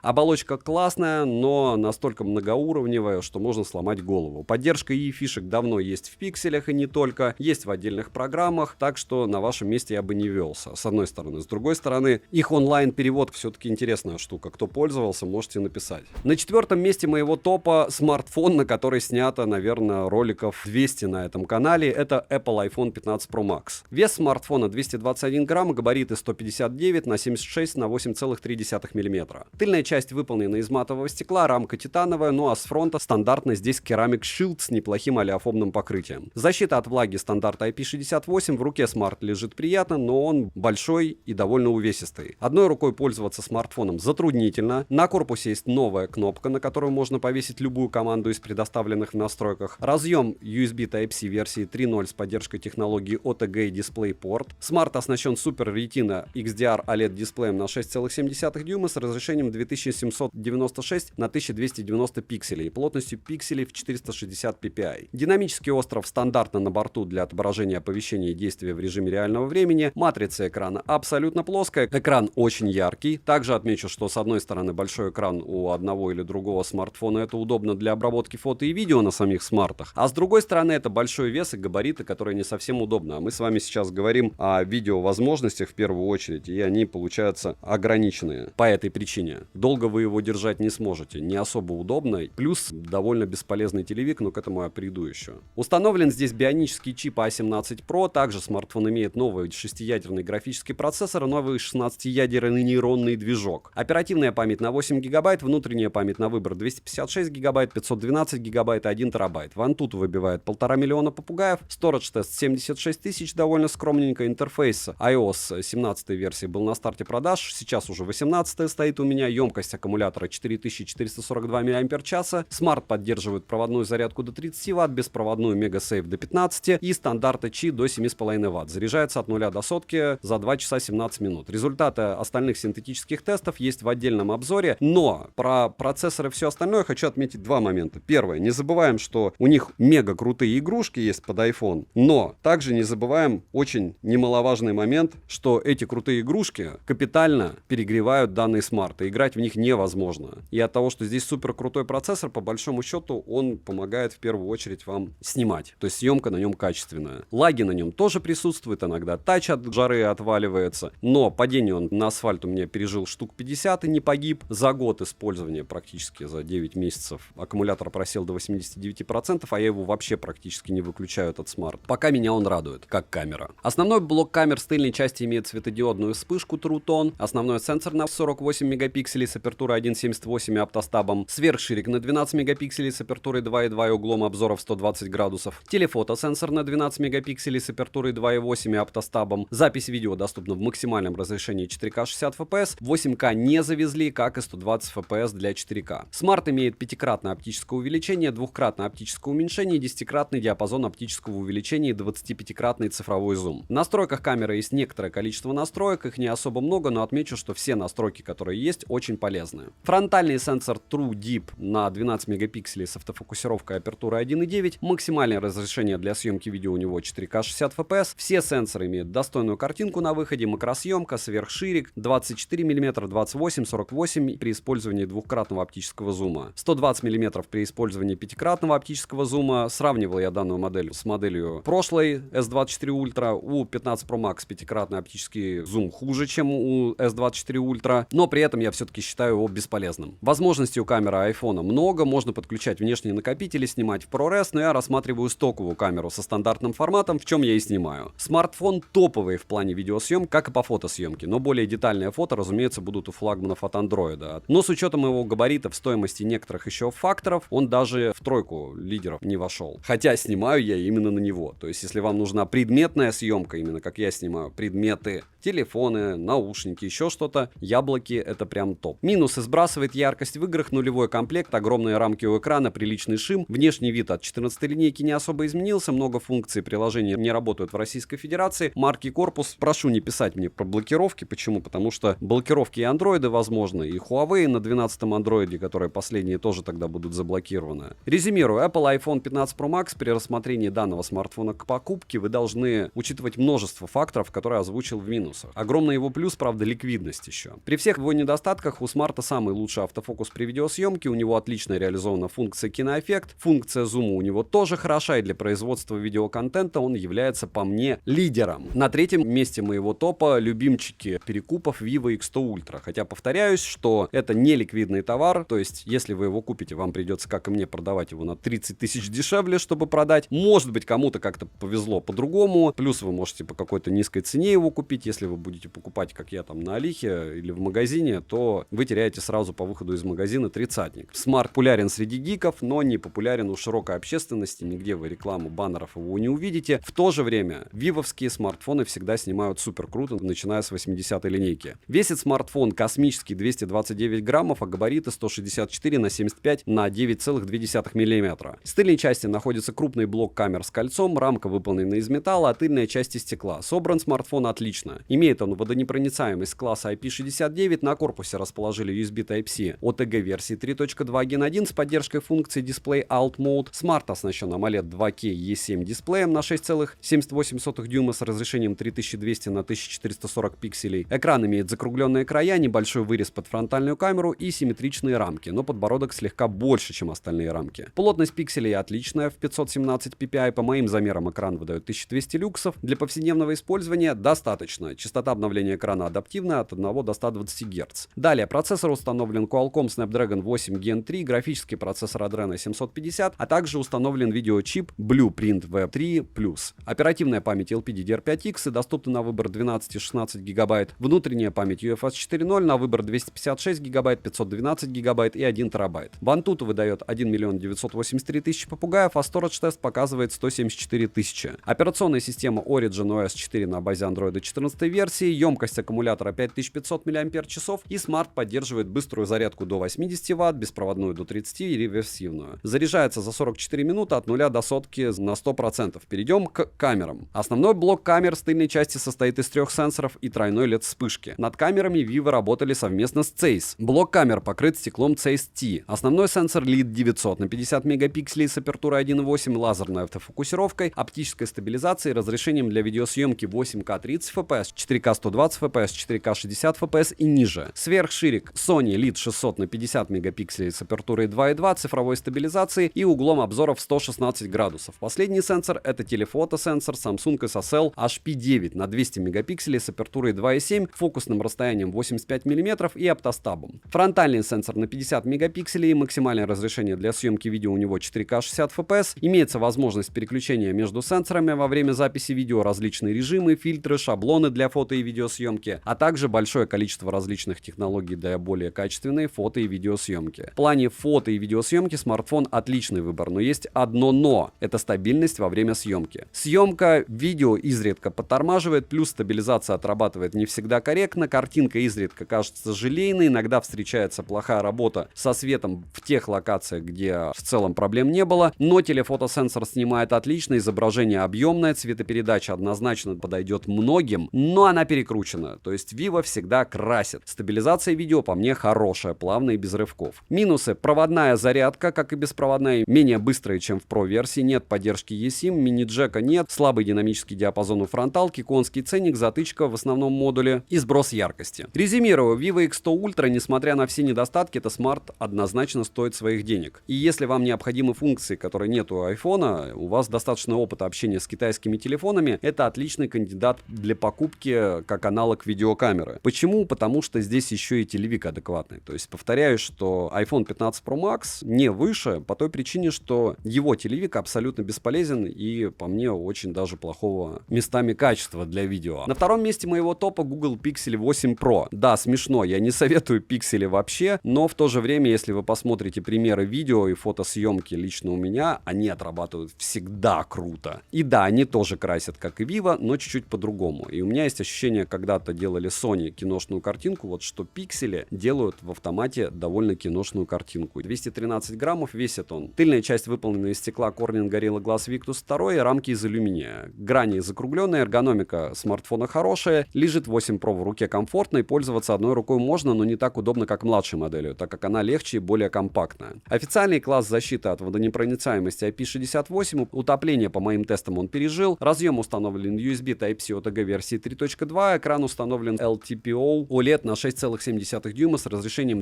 Оболочка классная, но настолько многоуровневая, что можно сломать голову. Поддержка и-фишек давно есть в пикселях и не только, есть в отдельных программах, так что на вашем месте я бы не велся, с одной стороны. С другой стороны, их онлайн-перевод все-таки интересная штука. Кто пользовался, можете написать. На 4-м месте моего топа смартфон, на который снято, наверное, роликов 200 на этом канале. Это Apple iPhone 15 Pro Max. Вес смартфона 221 грамм, габариты 159 на 76 на 8,3 мм. Тыльная часть выполнена из матового стекла, рамка титановая, ну а с фронта стандартно здесь Ceramic Shield с неплохим олеофобным покрытием. Защита от влаги стандарта IP68, в руке смарт лежит приятно, но он большой и довольно увесистый. Одной рукой пользоваться смартфоном затруднительно. На корпусе есть новая кнопка, на которую можно повесить любую команду из предоставленных в настройках. Разъем USB Type-C версии 3.0 с поддержкой технологии OTG DisplayPort. Смарт оснащен Super Retina XDR OLED дисплеем на 6,7 дюйма с разрешением 2796 на 1290 пикселей и плотностью пикселей в 460 ppi. Динамический остров стандартно на борту для отображения оповещений и действия в режиме реального времени. Матрица экрана абсолютно плоская. Экран очень яркий. Также отмечу, что с одной стороны большой экран у одного или другого смартфона это удобно для обработки фото и видео на самих смартах, а с другой стороны это большой вес FPS и габариты, которые не совсем удобны. А мы с вами сейчас говорим о видеовозможностях в первую очередь, и они получаются ограниченные по этой причине. Долго вы его держать не сможете, не особо удобно, плюс довольно бесполезный телевик, но к этому я приду еще. Установлен здесь бионический чип A17 Pro, также смартфон имеет новый 6-ядерный графический процессор и новый 16-ядерный нейронный движок. Оперативная память на 8 гигабайт, внутренняя память на выбор 256 гигабайт, 512 гигабайт и 1 терабайт. В Antutu выбивает 1,5 миллиона попугаев, Storage тест 76 тысяч, довольно скромненько, интерфейс iOS 17 версии был на старте продаж, сейчас уже 18 стоит у меня, емкость аккумулятора 4442 мАч, смарт поддерживает проводную зарядку до 30 Вт, беспроводную MegaSafe до 15 и стандарты Qi до 7,5 Вт. Заряжается от 0 до сотки за 2 часа 17 минут. Результаты остальных синтетических тестов есть в отдельном обзоре, но про процессоры и все остальное хочу отметить два момента. Первое, не забываем, что у них мега крутые игрушки есть под iPhone, но также не забываем очень немаловажный момент, что эти крутые игрушки капитально перегревают данный смарт, и играть в них невозможно. И от того, что здесь супер крутой процессор, по большому счету, он помогает в первую очередь вам снимать. То есть съемка на нем качественная. Лаги на нем тоже присутствуют, иногда тач от жары отваливается, но падение он на асфальт у меня пережил штук 50 и не погиб. За год использования, практически за 9 месяцев, аккумулятор просел до 89%, а я его вообще практически не выключаю, этот смарт. Пока меня он радует, как камера. Основной блок камер с тыльной части имеет светодиодную вспышку True Tone, основной сенсор на 48 мегапикселей с апертурой 1.78 и оптостабом, сверхширик на 12 мегапикселей с апертурой 2.2 и углом обзора в 120 градусов, телефотосенсор на 12 мегапикселей с апертурой 2.8 и оптостабом, запись видео доступна в максимальном разрешении 4К 60 FPS, 8К не завезли, как и 120 FPS для 4К. Смарт имеет 5-кратное оптическое увеличение, 2-кратное оптическое уменьшение и 10-кратный диапазон оптического увеличения и 25-кратный цифровой зум. В настройках камеры есть некоторое количество настроек, их не особо много, но отмечу, что все настройки, которые есть, очень полезны. Фронтальный сенсор True Deep на 12 мегапикселей с автофокусировкой апертуры 1.9, максимальное разрешение для съемки видео у него 4К 60 FPS, все сенсоры имеют достойную картинку на выходе, макросъемка, сверхширик, 24 мм, 28, 48 при использовании двухкратного оптического зума, 120 мм при использовании пятикратного оптического зума. Сравнивал я данную модель с моделью прошлой S24 Ultra. У 15 Pro Max пятикратный оптический зум хуже, чем у S24 Ultra, но при этом я все-таки считаю его бесполезным. Возможностей у камеры iPhone много, можно подключать внешние накопители, снимать в ProRes, но я рассматриваю стоковую камеру со стандартным форматом, в чем я и снимаю. Смартфон топовый в плане видеосъемки, как и по фотосъемке, но более детальные фото, разумеется, будут у флагманов от Android. Но с учетом его габаритов, стоимости некоторых еще факторов, он даже в тройку лидеров не вошел. Хотя снимаю я именно на него. То есть, если вам нужна предметная съемка, именно как я снимаю, предметы, телефоны, наушники, еще что-то, яблоки — это прям топ. Минусы: сбрасывает яркость в играх, нулевой комплект, огромные рамки у экрана, приличный шим, внешний вид от 14 линейки не особо изменился, много функций приложения не работают в Российской Федерации, марки корпус. Прошу не писать мне про блокировки. Почему? Потому что блокировки и андроиды возможны, и Huawei на 12-м андроиде, которые последние тоже тогда будут заблокированы. Резюмирую, Apple iPhone 15 Pro Max при рассмотрении данного смартфона к покупке вы должны учитывать множество факторов, которые озвучил в минусах. Огромный его плюс, правда, ликвидность еще. При всех его недостатках у смарта самый лучший автофокус при видеосъемке, у него отлично реализована функция киноэффект, функция зума у него тоже хороша, и для производства видеоконтента он является, по мне, лидером. На третьем месте моего топа любимчики перекупов Vivo X100 Ultra. Хотя повторяюсь, что это не ликвидный товар, то есть если вы его купите, вам придется, как и мне, продавать его на 30 тысяч дешевле, чтобы продать. Может быть, кому-то как-то повезло по-другому, плюс вы можете по какой-то низкой цене его купить. Если вы будете покупать, как я, там на Алихе или в магазине, то вы теряете сразу по выходу из магазина тридцатник. Смарт популярен среди гиков, но не популярен у широкой общественности, нигде вы рекламу баннеров его не увидите. В то же время вивовские смартфоны всегда снимают супер круто, начиная с 80-й линейки. Весит смартфон космический 229 граммов, а габариты 164 на 75 на 9,2 мм. С тыльной части находится крупный блок камер с кольцом, рамка выполнена из металла, а тыльная часть из стекла. Собран смартфон отлично. Имеет он водонепроницаемость класса IP69, на корпусе расположили USB Type-C OTG версии 3.2 Gen 1 с поддержкой функции Display Alt Mode. Смарт оснащен AMOLED 2K E7 дисплеем на 6,78 дюйма с разрешением 3200 на 1440 пикселей. Экран имеет закругленные края, небольшой вырез под фронтальную камеру и симметричные рамки, но подбородок слегка больше, чем остальные рамки. Плотность пикселей отличная в 517 ppi, ppi. По моим замерам экран выдает 1200 люксов. Для повседневного использования достаточно. Частота обновления экрана адаптивная от 1 до 120 Гц. Далее, процессор установлен Qualcomm Snapdragon 8 Gen 3, графический процессор Adreno 750, а также установлен видеочип Blueprint V3+. Оперативная память LPDDR5X и доступна на выбор 12 и 16 ГБ. Внутренняя память UFS 4.0 на выбор 256 ГБ, 512 ГБ и 1 ТБ. Antutu выдает 1 983 000 попугаев, а Storage Test показывает 174 000. Операционная система Origin OS 4 на базе Android 14 версии, емкость аккумулятора 5500 мАч и смарт поддерживает быструю зарядку до 80 Вт, беспроводную до 30 и реверсивную. Заряжается за 44 минуты от 0 до сотки на 100%. Перейдем к камерам. Основной блок камер с тыльной части состоит из 3 сенсоров и тройной LED-вспышки. Над камерами Vivo работали совместно с Zeiss. Блок камер покрыт стеклом Zeiss T. Основной сенсор LEED 900 на 50 мегапикселей с апертурой 1.8, лазерной автофокусировкой, оптической стабилизацией, разрешением для видеосъемки 8К 30 FPS, 4К 120 FPS, 4К 60 FPS и ниже. Сверхширик Sony LEED 600 на 50 мегапикселей с апертурой 2.2, цифровой стабилизацией и углом обзора в 116 градусов. Последний сенсор — это телефотосенсор Samsung SSL HP9 на 200 мегапикселей с апертурой 2.7, фокусным расстоянием 85 мм и оптостабом. Фронтальный сенсор на 50 мегапикселей, максимальное разрешение для съемки видео у него 4К 60 FPS, имеется возможность переключения между сенсорами во время записи видео, различные режимы, фильтры, шаблоны для фото и видеосъемки, а также большое количество различных технологий для более качественной фото и видеосъемки. В плане фото и видеосъемки смартфон отличный выбор, но есть одно но — это стабильность во время съемки. Съемка видео изредка подтормаживает, плюс стабилизация отрабатывает не всегда корректно, картинка изредка кажется желейной, иногда встречается плохая работа со светом в тех локациях, где в целом проблем не было, но телефотосенсор снимает отлично, изображение объемное, цветопередача однозначно подойдет многим, но она перекручена, то есть Vivo всегда красит. Стабилизация видео по мне хорошая, плавная и без рывков. Минусы: проводная зарядка, как и беспроводная, менее быстрая, чем в Pro версии, нет поддержки eSIM, мини-джека нет, слабый динамический диапазон у фронталки, конский ценник, затычка в основном модуле и сброс яркости. Резюмирую, Vivo X100 Ultra, несмотря на все недостатки, это смарт однозначно стоит своих денег. И если вам необходимы функции, которые нет у iPhone, у вас достаточно опыта общения с китайскими телефонами, это отличный кандидат для покупки как аналог видеокамеры. Почему? Потому что здесь еще и телевик адекватный. То есть повторяю, что iPhone 15 Pro Max не выше по той причине, что его телевик абсолютно бесполезен и по мне очень даже плохого местами качества для видео. На втором месте моего топа Google Pixel 8 Pro. Да, смешно, я не советую пиксели вообще, но в то же время, если вы посмотрите примеры видео и фотосъемки лично у меня, они отрабатывают всегда круто. И да, они тоже красят, как и Vivo, но чуть-чуть по-другому. И у меня есть ощущение, когда-то делали Sony киношную картинку, вот что пиксели делают в автомате довольно киношную картинку. 213 граммов весит он. Тыльная часть выполнена из стекла Corning Gorilla Glass Victus 2 и рамки из алюминия. Грани закругленные, эргономика смартфона хорошая, лежит 8 Pro в руке комфортно и пользоваться одной рукой можно, но не так удобно, как младшей моделью, так как она легче и более компактная. Официальный класс защиты от водонепроницаемости IP68, утопление по моим тестам он пережил, разъем установлен USB Type-C OTG версии 3.2, экран установлен LTPO OLED на 6,7 дюйма с разрешением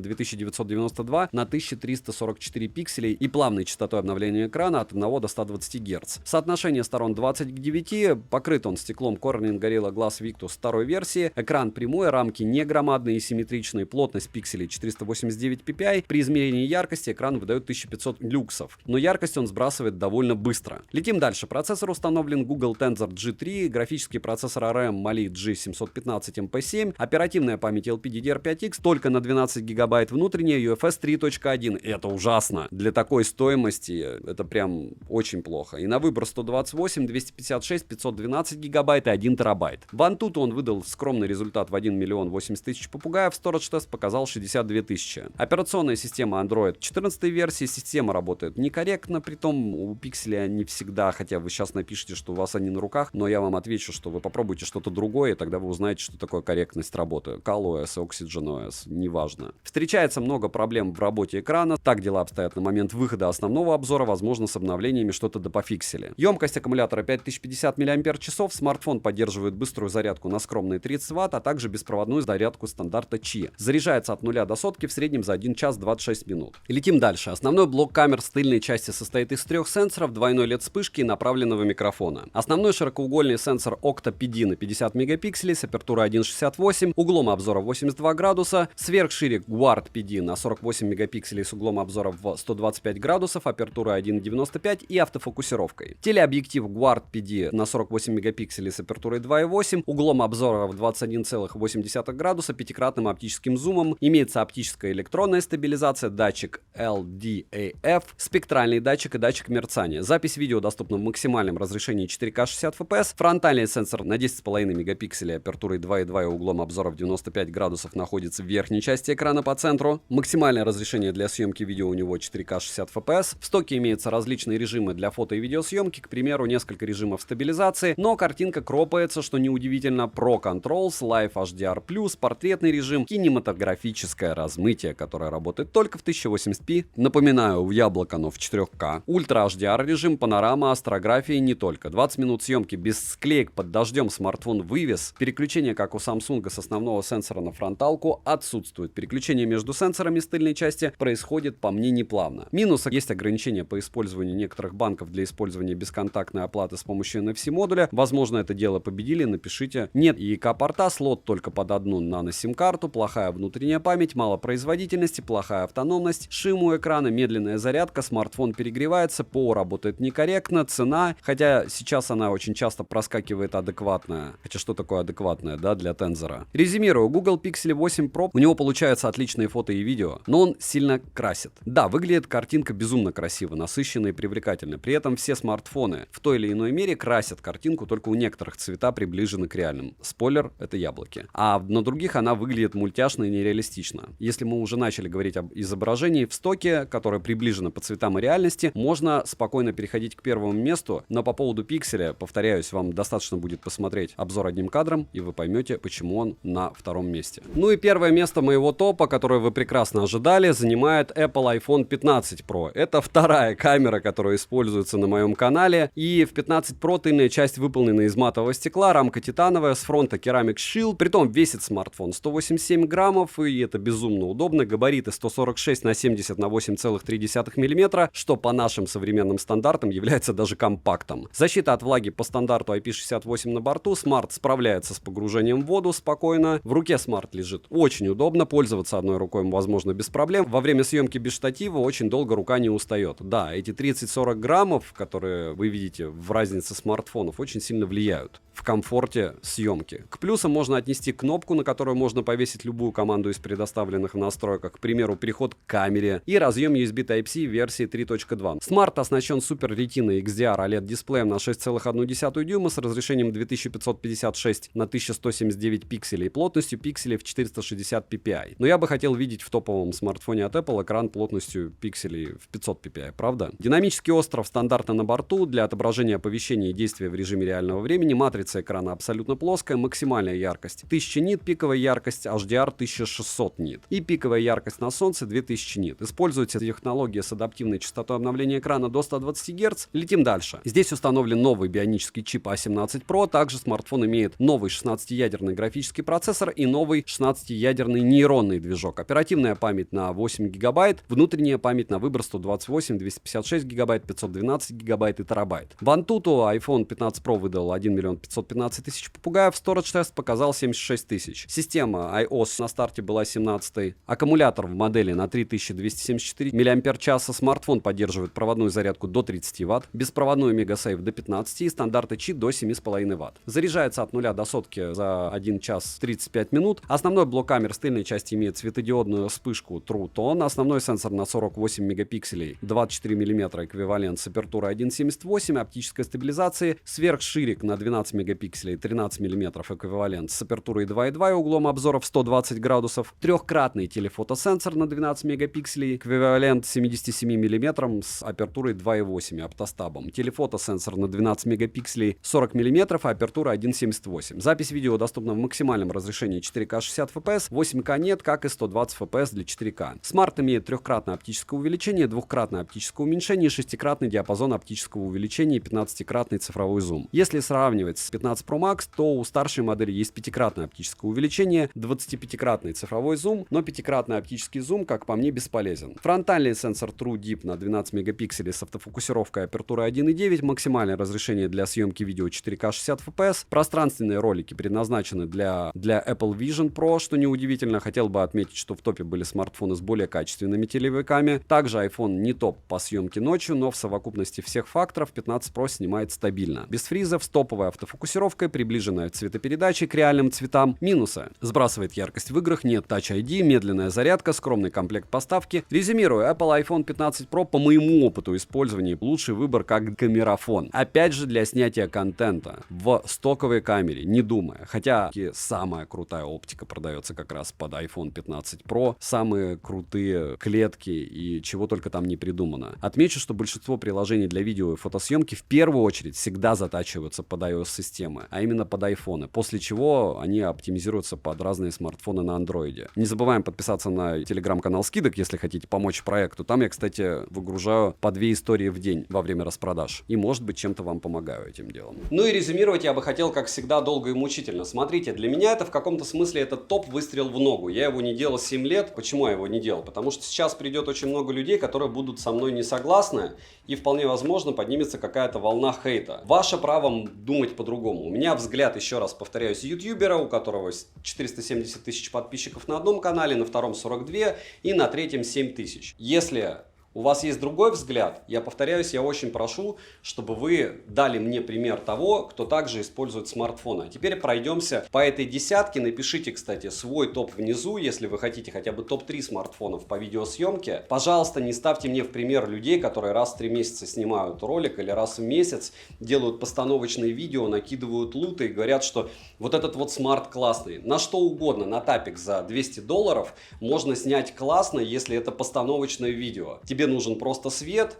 2992 на 1344 пикселей и плавной частотой обновления экрана от 1 до 120 Гц. Соотношение сторон 20 к 9, покрыт он стеклом Corning Gorilla Glass Victus 2 версии, экран прямой, рамки не громадные и симметричные, плотность пикселей 489 ppi, при измерении яркости экран выдает 1500 люксов, но яркость он сбрасывает довольно быстро. Летим дальше. Процессор установлен Google Tensor G3, графический процессор ARM Mali G715 MP7, оперативная память LPDDR5X только на 12 ГБ, внутренняя UFS 3.1. Это ужасно. Для такой стоимости это прям очень плохо. И на выбор 128, 256, 512 ГБ и 1 ТБ. В Antutu он выдал скромный результат в 1 080 000 попугаев, Storage Test показал 62 000. Операционная система Android 14 версии, система работает некорректно, притом у пикселей они всегда, хотя вы сейчас напишите, что у вас они на руках, но я вам отвечу, что вы попробуйте что-то другое, и тогда вы узнаете, что такое корректность работы. ColorOS, OxygenOS, неважно. Встречается много проблем в работе экрана, так дела обстоят на момент выхода основного обзора, возможно, с обновлениями что-то допофиксили. Емкость аккумулятора 5050 мАч, смартфон поддерживает быструю зарядку на скромные 30 Вт, а также беспроводную зарядку стандарта Qi. Заряжается от 0 до сотки в среднем за 1 час 26 минут. И летим дальше. Основной блок камер с тыльной части состоит из 3 сенсоров, двойной двойной LED-вспышки и направленного микрофона. Основной широкоугольный сенсор Octa-PD на 50 мегапикселей с апертурой 1.68, углом обзора в 82 градуса, сверхширик Guard PD на 48 мегапикселей с углом обзора в 125 градусов, апертурой 1.95 и автофокусировкой. Телеобъектив Guard PD на 48 мегапикселей с апертурой 2.8, углом обзора в 21,8 градуса, пятикратным оптическим зумом, имеется оптическая электронная стабилизация, датчик LDAF, спектральный датчик и датчик мерцания. Запись видео доступна в максимальном разрешении 4К 60 FPS, фронтальный сенсор на 10,5 мегапикселей апертурой 2.2 и углом обзора в 95 градусов находится в верхней части экрана по центру. Максимальное разрешение для съемки видео у него 4К 60 FPS. В стоке имеются различные режимы для фото и видеосъемки, к примеру, несколько режимов стабилизации, но картинка кропается, что неудивительно, Pro Controls, Live HDR+, портретный режим, кинематографическое размытие, которое работает только в 1080p. Напоминаю, в яблоко оно в 4К. Ультра HDR режим, панорама, астрография и не только. 20 минут съемки без склеек под дождем, смартфон вывез. Переключение, как у Samsung, с основного сенсора на фронталку отсутствует. Переключение между сенсорами с тыльной части происходит по мне неплавно. Минусы: есть ограничения по использованию некоторых банков для использования бесконтактной оплаты с помощью NFC модуля. Возможно, это дело победили, напишите. Нет ИК-порта, слот только под одну нано-сим-карту, плохая внутренняя память, мало производительности, плохая автономность, шим у экрана, медленная зарядка, смартфон перегревается, ПО работает некорректно, цена, хотя сейчас она очень часто проскакивает адекватная. Хотя что такое адекватная, да, для Тензора? Резюмирую, Google Pixel 8 Pro, у него получаются отличные фото и видео, но он сильно красит. Да, выглядит картинка безумно красиво, насыщенно и привлекательно. При этом все смартфоны в той или иной мере красят картинку, только у некоторых цвета приближены к реальным. Спойлер, это яблоки. А на других она выглядит мультяшно и нереалистично. Если мы уже начали говорить об изображении в стоке, которое приближено по цветам и реальности, можно спокойно переходить к первому месту, но по поводу пикселя, повторяюсь, вам достаточно будет посмотреть обзор одним кадром, и вы поймете, почему он на втором месте. Ну и первое место моего топа, которое вы прекрасно ожидали, занимает Apple iPhone 15 Pro. Это вторая камера, которая используется на моем канале, и в 15 Pro тыльная часть выполнена из матового стекла, рамка титановая, с фронта Ceramic Shield, притом весит смартфон 187 граммов, и это безумно удобно, габариты 146 на 70 на 8,3 мм, что по нашим современным стандартам является даже компактом. Защита от влаги по стандарту IP68 на борту, смарт справляется с погружением в воду спокойно, в руке смарт лежит очень удобно, пользоваться одной рукой возможно без проблем, во время съемки без штатива очень долго рука не устает. Да, эти 30-40 граммов, которые вы видите в разнице смартфонов, очень сильно влияют в комфорте съемки. К плюсам можно отнести кнопку, на которую можно повесить любую команду из предоставленных в настройках, к примеру, переход к камере, и разъем USB Type-C версии 3.2. Смарт оснащен Super Retina XDR OLED дисплеем на 6,1 дюйма с разрешением 2556 на 1179 пикселей и плотностью пикселей в 460 ppi. Но я бы хотел видеть в топовом смартфоне от Apple экран плотностью пикселей в 500 ppi, правда? Динамический остров стандартно на борту для отображения оповещений и действия в режиме реального времени, матрица экрана абсолютно плоская, максимальная яркость 1000 нит, пиковая яркость HDR 1600 нит и пиковая яркость на солнце 2000 нит. Используется технология с адаптивной частотой обновления экрана до 120 Гц. Летим дальше. Здесь установлен новый бионический чип A17 Pro, также смартфон имеет новый 16-ядерный графический процессор и новый 16-ядерный нейронный движок. Оперативная память на 8 гигабайт, внутренняя память на выбор 128, 256 гигабайт, 512 гигабайт и терабайт. В Antutu iPhone 15 Pro выдал 1 515 000 попугаев, Storage тест показал 76 тысяч. Система iOS на старте была 17-й. Аккумулятор в модели на 3274 мАч. Смартфон поддерживает проводную зарядку до 30 Вт, беспроводную мегасейв до 15 и стандарты Qi до 7,5 Вт. Заряжается от 0 до сотки за 1 час 35 минут. Основной блок камер с тыльной части имеет светодиодную вспышку True Tone. Основной сенсор на 48 мегапикселей, 24 мм эквивалент с апертурой 1.78, оптической стабилизации, сверхширик на 12 мегапикселей, 13 мм эквивалент с апертурой 2.2 и углом обзора в 120 градусов, трехкратный телефотосенсор на 12 мегапикселей, эквивалент 77 мм с апертурой 2.8 оптостабом, телефотосенсор на 12 мегапикселей, 40 мм, а апертура 1.78. Запись видео доступна в максимальном разрешении 4К 60 FPS, 8К нет, как и 120 FPS для 4К. Смарт имеет трехкратное оптическое увеличение, двухкратное оптическое уменьшение, шестикратный диапазон оптического увеличения и 15-кратный цифровой зум. Если сравнивать с 15 Pro Max, то у старшей модели есть пятикратное оптическое увеличение, 25-кратный цифровой зум, но пятикратный оптический зум, как по мне, бесполезен. Фронтальный сенсор True Deep на 12 мегапикселей с автофокусировкой фокусировкой апертуры 1.9, максимальное разрешение для съемки видео 4К 60 FPS, пространственные ролики предназначены для Apple Vision Pro, что неудивительно. Хотел бы отметить, что в топе были смартфоны с более качественными телевиками. Также iPhone не топ по съемке ночью, но в совокупности всех факторов 15 Pro снимает стабильно. Без фризов, с топовой автофокусировкой, приближенная цветопередачей к реальным цветам. Минусы: сбрасывает яркость в играх, нет Touch ID, медленная зарядка, скромный комплект поставки. Резюмируя, Apple iPhone 15 Pro по моему опыту использования лучший выбор как камерафон. Опять же, для снятия контента в стоковой камере, не думая. Хотя самая крутая оптика продается как раз под iPhone 15 Pro, самые крутые клетки и чего только там не придумано. Отмечу, что большинство приложений для видео и фотосъемки в первую очередь всегда затачиваются под iOS-системы, а именно под iPhone, после чего они оптимизируются под разные смартфоны на Android. Не забываем подписаться на телеграм-канал скидок, если хотите помочь проекту. Там я, кстати, выгружаю по 2 истории в день во время распродаж. И, может быть, чем-то вам помогаю этим делом. Ну и резюмировать я бы хотел, как всегда, долго и мучительно. Смотрите, для меня это в каком-то смысле этот топ выстрел в ногу. Я его не делал 7 лет. Почему я его не делал? Потому что сейчас придет очень много людей, которые будут со мной не согласны, и вполне возможно поднимется какая-то волна хейта. Ваше право думать по-другому. У меня взгляд, еще раз повторяюсь, ютубера, у которого 470 тысяч подписчиков на одном канале, на втором 42 и на третьем 7 тысяч. Если у вас есть другой взгляд, я повторяюсь, я очень прошу, чтобы вы дали мне пример того, кто также использует смартфоны. А теперь пройдемся по этой десятке. Напишите, кстати, свой топ внизу, если вы хотите хотя бы топ-3 смартфонов по видеосъемке. Пожалуйста, не ставьте мне в пример людей, которые раз в 3 месяца снимают ролик или раз в месяц делают постановочные видео, накидывают луты и говорят, что вот этот вот смарт классный. На что угодно, на тапик за $200 можно снять классно, если это постановочное видео. Тебе нужен просто свет,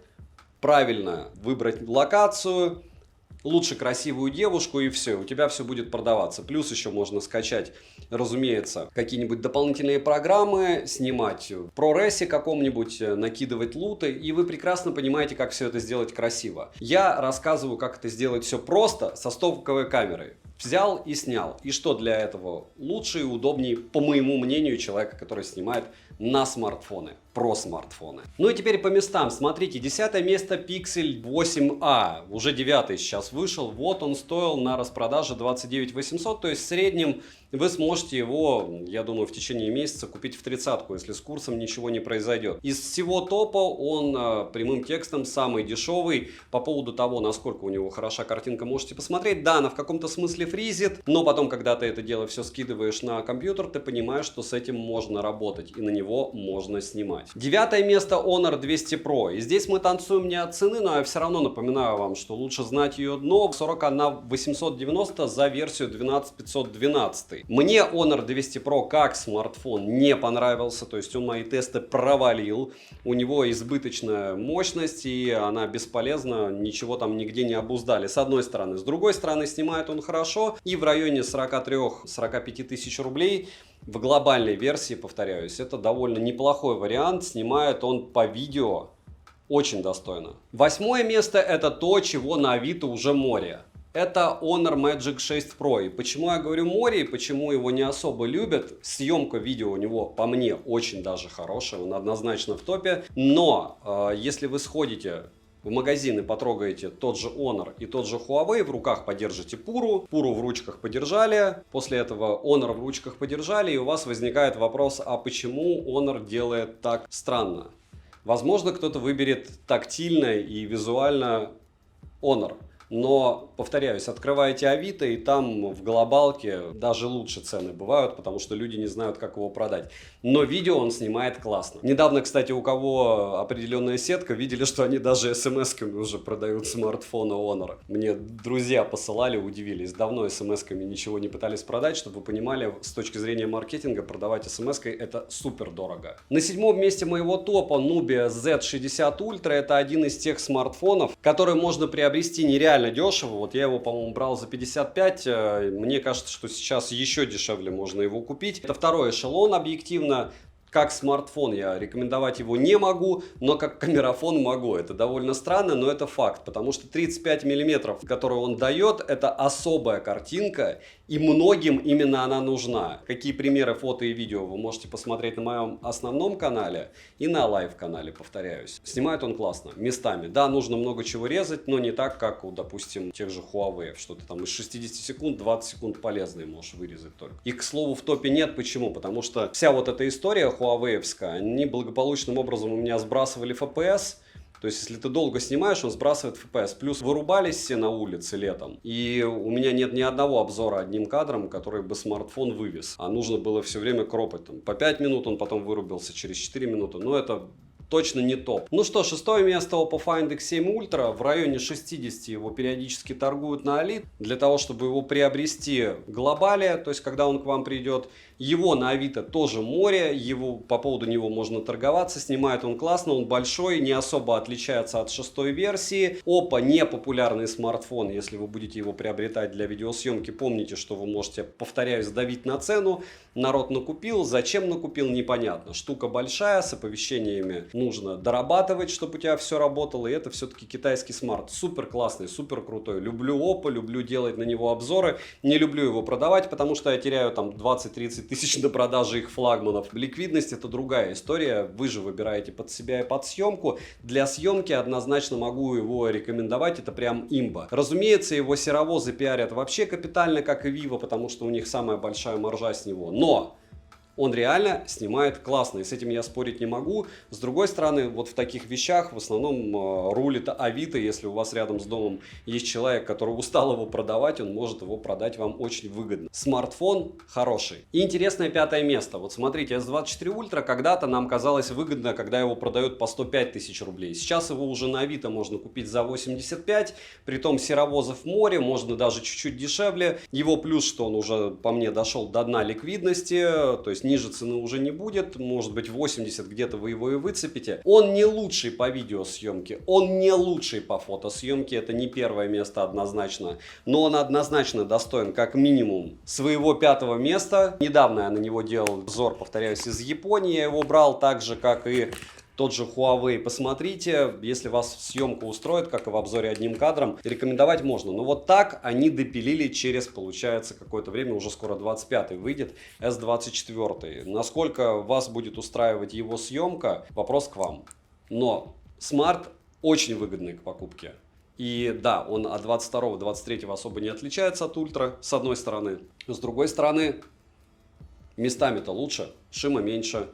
правильно выбрать локацию, лучше красивую девушку, и все, у тебя все будет продаваться. Плюс еще можно скачать, разумеется, какие-нибудь дополнительные программы, снимать в ProRes каком-нибудь, накидывать луты, и вы прекрасно понимаете, как все это сделать красиво. Я рассказываю, как это сделать все просто со стоковой камерой. Взял и снял. И что для этого лучше и удобнее, по моему мнению, человека, который снимает на смартфоны, про смартфоны. Ну и теперь по местам. Смотрите, 10 место Pixel 8a, уже 9 сейчас вышел. Вот он стоил на распродаже 29 800, то есть в среднем вы сможете его, я думаю, в течение месяца купить в 30-ку, если с курсом ничего не произойдет. Из всего топа он прямым текстом самый дешевый. По поводу того, насколько у него хороша картинка, можете посмотреть. Да, она в каком-то смысле фризит, но потом, когда ты это дело все скидываешь на компьютер, ты понимаешь, что с этим можно работать и на него можно снимать. 9 место Honor 200 Pro. И здесь мы танцуем не от цены, но я все равно напоминаю вам, что лучше знать ее дно. 41 890 за версию 12512. Мне Honor 200 Pro как смартфон не понравился, то есть он мои тесты провалил. У него избыточная мощность и она бесполезна, ничего там нигде не обуздали. С одной стороны. С другой стороны, снимает он хорошо и в районе 43-45 тысяч рублей. В глобальной версии, повторяюсь, это довольно неплохой вариант. Снимает он по видео очень достойно. 8 место это то, чего на Авито уже море. Это Honor Magic 6 Pro. И почему я говорю море, и почему его не особо любят? Съемка видео у него, по мне, очень даже хорошая. Он однозначно в топе. Но если вы сходите в магазин и потрогаете тот же Honor и тот же Huawei, в руках подержите Puro в ручках подержали, после этого Honor в ручках подержали, и у вас возникает вопрос, а почему Honor делает так странно? Возможно, кто-то выберет тактильно и визуально Honor. Но, повторяюсь, открываете Авито, и там в глобалке даже лучше цены бывают, потому что люди не знают, как его продать. Но видео он снимает классно. Недавно, кстати, у кого определенная сетка, видели, что они даже смс-ками уже продают смартфоны Honor. Мне друзья посылали, удивились. Давно смс-ками ничего не пытались продать, чтобы вы понимали, с точки зрения маркетинга, продавать смс-кой это супер дорого. На 7 месте моего топа Nubia Z60 Ultra. Это один из тех смартфонов, которые можно приобрести нереально дешево. Вот я его, по-моему, брал за 55. Мне кажется, что сейчас еще дешевле можно его купить. Это второй эшелон, объективно. Как смартфон я рекомендовать его не могу, но как камерафон могу. Это довольно странно, но это факт, потому что 35 мм, который он дает, это особая картинка, и многим именно она нужна. Какие примеры фото и видео вы можете посмотреть на моем основном канале и на лайв-канале, повторяюсь. Снимает он классно, местами. Да, нужно много чего резать, но не так, как у, допустим, тех же Huawei. Что-то там из 60 секунд 20 секунд полезные можешь вырезать только. И, к слову, в топе нет. Почему? Потому что вся вот эта история Huawei-евская, они благополучным образом у меня сбрасывали FPS. То есть, если ты долго снимаешь, он сбрасывает FPS. Плюс вырубались все на улице летом. И у меня нет ни одного обзора одним кадром, который бы смартфон вывез. А нужно было все время кропать. Там, по 5 минут он потом вырубился, через 4 минуты. Но это точно не топ. Ну что, шестое место Oppo Find X7 Ultra. В районе 60 его периодически торгуют на Авито. Для того, чтобы его приобрести глобале, то есть когда он к вам придет. Его на Авито тоже море, по поводу него можно торговаться, снимает он классно, он большой, не особо отличается от шестой версии. Oppo не популярный смартфон, если вы будете его приобретать для видеосъемки, помните, что вы можете, повторяюсь, давить на цену. Народ накупил, зачем накупил, непонятно. Штука большая, с оповещениями нужно дорабатывать, чтобы у тебя все работало, и это все-таки китайский смарт. Супер классный, супер крутой. Люблю Oppo, люблю делать на него обзоры, не люблю его продавать, потому что я теряю там 20-30 тысяч на продаже их флагманов. Ликвидность — это другая история, вы же выбираете под себя и под съемку. Для съемки однозначно могу его рекомендовать, это прям имба. Разумеется, его серовозы пиарят вообще капитально, как и Vivo, потому что у них самая большая маржа с него. Но он реально снимает классно, и с этим я спорить не могу. С другой стороны, вот в таких вещах в основном рулит Авито. Если у вас рядом с домом есть человек, который устал его продавать, он может его продать вам очень выгодно. Смартфон хороший. И интересное пятое место. Вот смотрите, S24 Ultra когда-то нам казалось выгодно, когда его продают по 105 тысяч рублей. Сейчас его уже на Авито можно купить за 85, притом серовозов море, можно даже чуть-чуть дешевле. Его плюс, что он уже по мне дошел до дна ликвидности, то есть ниже цены уже не будет, может быть 80 где-то вы его и выцепите. Он не лучший по видеосъемке, он не лучший по фотосъемке, это не первое место однозначно, но он однозначно достоин как минимум своего пятого места. Недавно я на него делал обзор, повторяюсь, из Японии, я его брал так же, как и тот же Huawei. Посмотрите, если вас съемка устроит, как и в обзоре одним кадром, рекомендовать можно. Но вот так они допилили через, получается, какое-то время, уже скоро 25-й выйдет, S24. Насколько вас будет устраивать его съемка, вопрос к вам. Но смарт очень выгодный к покупке. И да, он от 22-го, 23-го особо не отличается от ультра, с одной стороны. С другой стороны, местами-то лучше, шима меньше,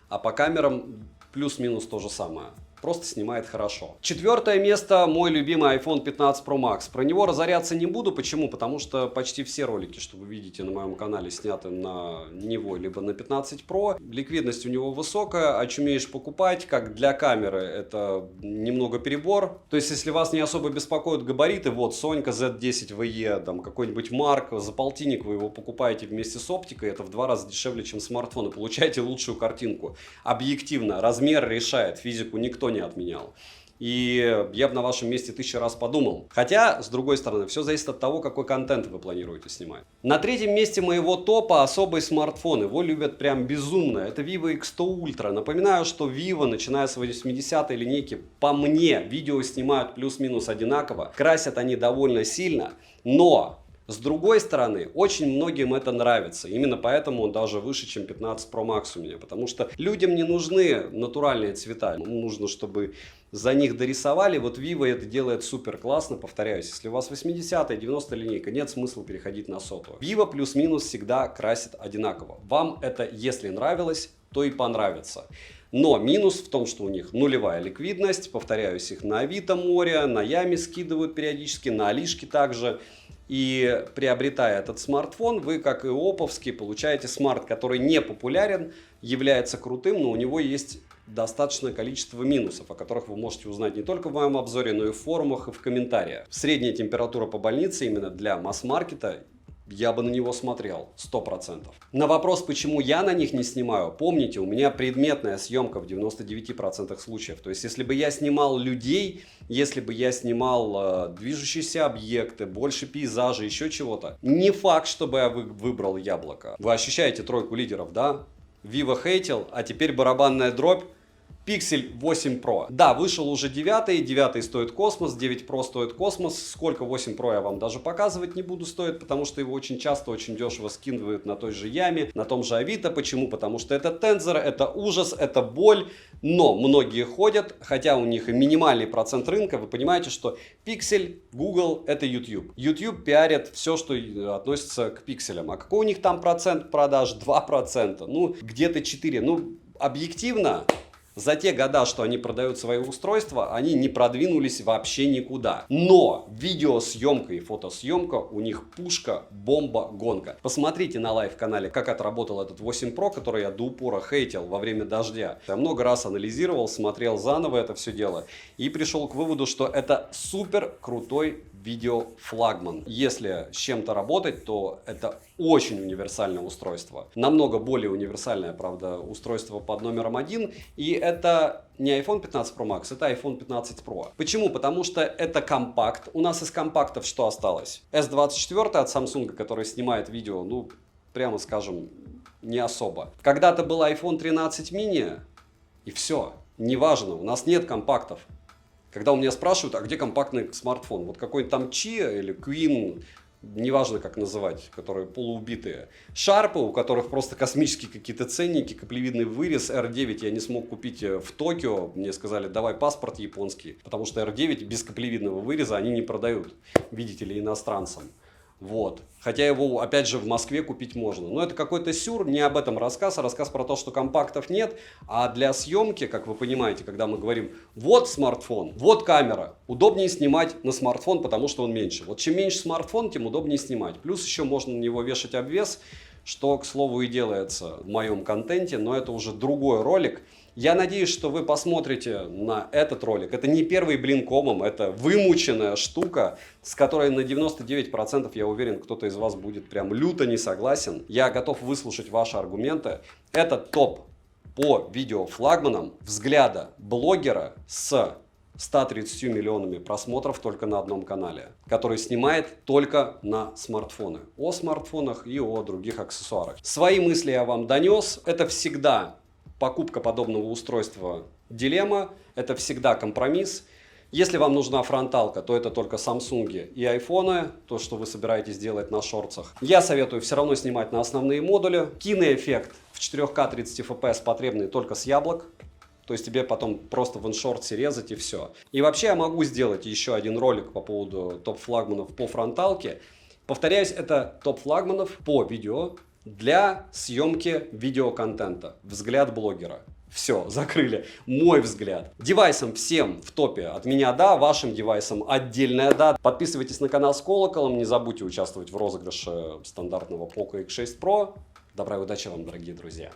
а по камерам плюс-минус то же самое. Просто снимает хорошо. Четвертое место — мой любимый iPhone 15 Pro Max. Про него разоряться не буду. Почему? Потому что почти все ролики, что вы видите на моем канале, сняты на него либо на 15 Pro. Ликвидность у него высокая, очумеешь покупать. Как для камеры это немного перебор. То есть, если вас не особо беспокоят габариты, вот Сонька Z10 VE, там какой-нибудь Mark, за полтинник вы его покупаете вместе с оптикой, это в 2 раза дешевле, чем смартфон, и получаете лучшую картинку. Объективно, размер решает, физику никто не отменял. И я бы на вашем месте 1000 раз подумал. Хотя, с другой стороны, все зависит от того, какой контент вы планируете снимать. На третьем месте моего топа особый смартфон. Его любят прям безумно. Это Vivo X100 Ultra. Напоминаю, что Vivo, начиная с 80-й линейки, по мне, видео снимают плюс-минус одинаково. Красят они довольно сильно, но с другой стороны, очень многим это нравится. Именно поэтому он даже выше, чем 15 Pro Max у меня. Потому что людям не нужны натуральные цвета. Нужно, чтобы за них дорисовали. Вот Vivo это делает супер классно. Повторяюсь, если у вас 80-я, 90-я линейка, нет смысла переходить на сотую. Vivo плюс-минус всегда красит одинаково. Вам это, если нравилось, то и понравится. Но минус в том, что у них нулевая ликвидность. Повторяюсь, их на Авито море, на Яме скидывают периодически, на Алишке также. И приобретая этот смартфон, вы, как и опповский, получаете смарт, который не популярен, является крутым, но у него есть достаточное количество минусов, о которых вы можете узнать не только в моем обзоре, но и в форумах и в комментариях. Средняя температура по больнице именно для масс-маркета, я бы на него смотрел 100%. На вопрос, почему я на них не снимаю, помните, у меня предметная съемка в 99% случаев. То есть, если бы я снимал людей, если бы я снимал движущиеся объекты, больше пейзажа, еще чего-то, не факт, чтобы я выбрал яблоко. Вы ощущаете тройку лидеров, да? Vivo хейтил, а теперь барабанная дробь. Pixel 8 Pro. Да, вышел уже 9, 9 стоит космос, 9 Pro стоит космос. Сколько 8 Pro я вам даже показывать не буду стоит, потому что его очень часто, очень дешево скидывают на той же Яме, на том же Авито. Почему? Потому что это тензор, это ужас, это боль. Но многие ходят, хотя у них и минимальный процент рынка. Вы понимаете, что Pixel, Google — это YouTube. YouTube пиарит все, что относится к пикселям. А какой у них там процент продаж? 2%. Ну, где-то 4%. Ну, объективно, за те года, что они продают свои устройства, они не продвинулись вообще никуда. Но видеосъемка и фотосъемка у них пушка, бомба, гонка. Посмотрите на лайв-канале, как отработал этот 8 Pro, который я до упора хейтил во время дождя. Я много раз анализировал, смотрел заново это все дело и пришел к выводу, что это супер крутой видеофлагман. Если с чем-то работать, то это очень универсальное устройство. Намного более универсальное, правда, устройство под номером 1. И это не iPhone 15 Pro Max, это iPhone 15 Pro. Почему? Потому что это компакт. У нас из компактов что осталось? S24 от Samsung, который снимает видео, ну, прямо скажем, не особо. Когда-то был iPhone 13 mini, и все. Неважно, у нас нет компактов. Когда у меня спрашивают, а где компактный смартфон? Вот какой-нибудь там Chia или Queen, неважно как называть, которые полуубитые. Шарпы, у которых просто космические какие-то ценники, каплевидный вырез. R9 я не смог купить в Токио. Мне сказали, давай паспорт японский. Потому что R9 без каплевидного выреза они не продают, видите ли, иностранцам. Вот. Хотя его, опять же, в Москве купить можно. Но это какой-то сюр, не об этом рассказ, а рассказ про то, что компактов нет. А для съемки, как вы понимаете, когда мы говорим, вот смартфон, вот камера, удобнее снимать на смартфон, потому что он меньше. Вот чем меньше смартфон, тем удобнее снимать. Плюс еще можно на него вешать обвес, что, к слову, и делается в моем контенте, но это уже другой ролик. Я надеюсь, что вы посмотрите на этот ролик. Это не первый блин комом, это вымученная штука, с которой на 99% я уверен, кто-то из вас будет прям люто не согласен. Я готов выслушать ваши аргументы. Это топ по видеофлагманам взгляда блогера с 130 миллионами просмотров только на одном канале, который снимает только на смартфоны. О смартфонах и о других аксессуарах. Свои мысли я вам донес. Это всегда покупка подобного устройства дилемма, это всегда компромисс. Если вам нужна фронталка, то это только Samsung и iPhone, то, что вы собираетесь делать на шортсах. Я советую все равно снимать на основные модули. Киноэффект в 4К 30 FPS потребный только с яблок. То есть тебе потом просто в иншортсе резать и все. И вообще я могу сделать еще один ролик по поводу топ-флагманов по фронталке. Повторяюсь, это топ-флагманов по видео для съемки видеоконтента. Взгляд блогера. Все, закрыли. Мой взгляд. Девайсам всем в топе от меня да, вашим девайсам отдельная да. Подписывайтесь на канал с колоколом, не забудьте участвовать в розыгрыше стандартного Poco X6 Pro. Добра и удачи вам, дорогие друзья.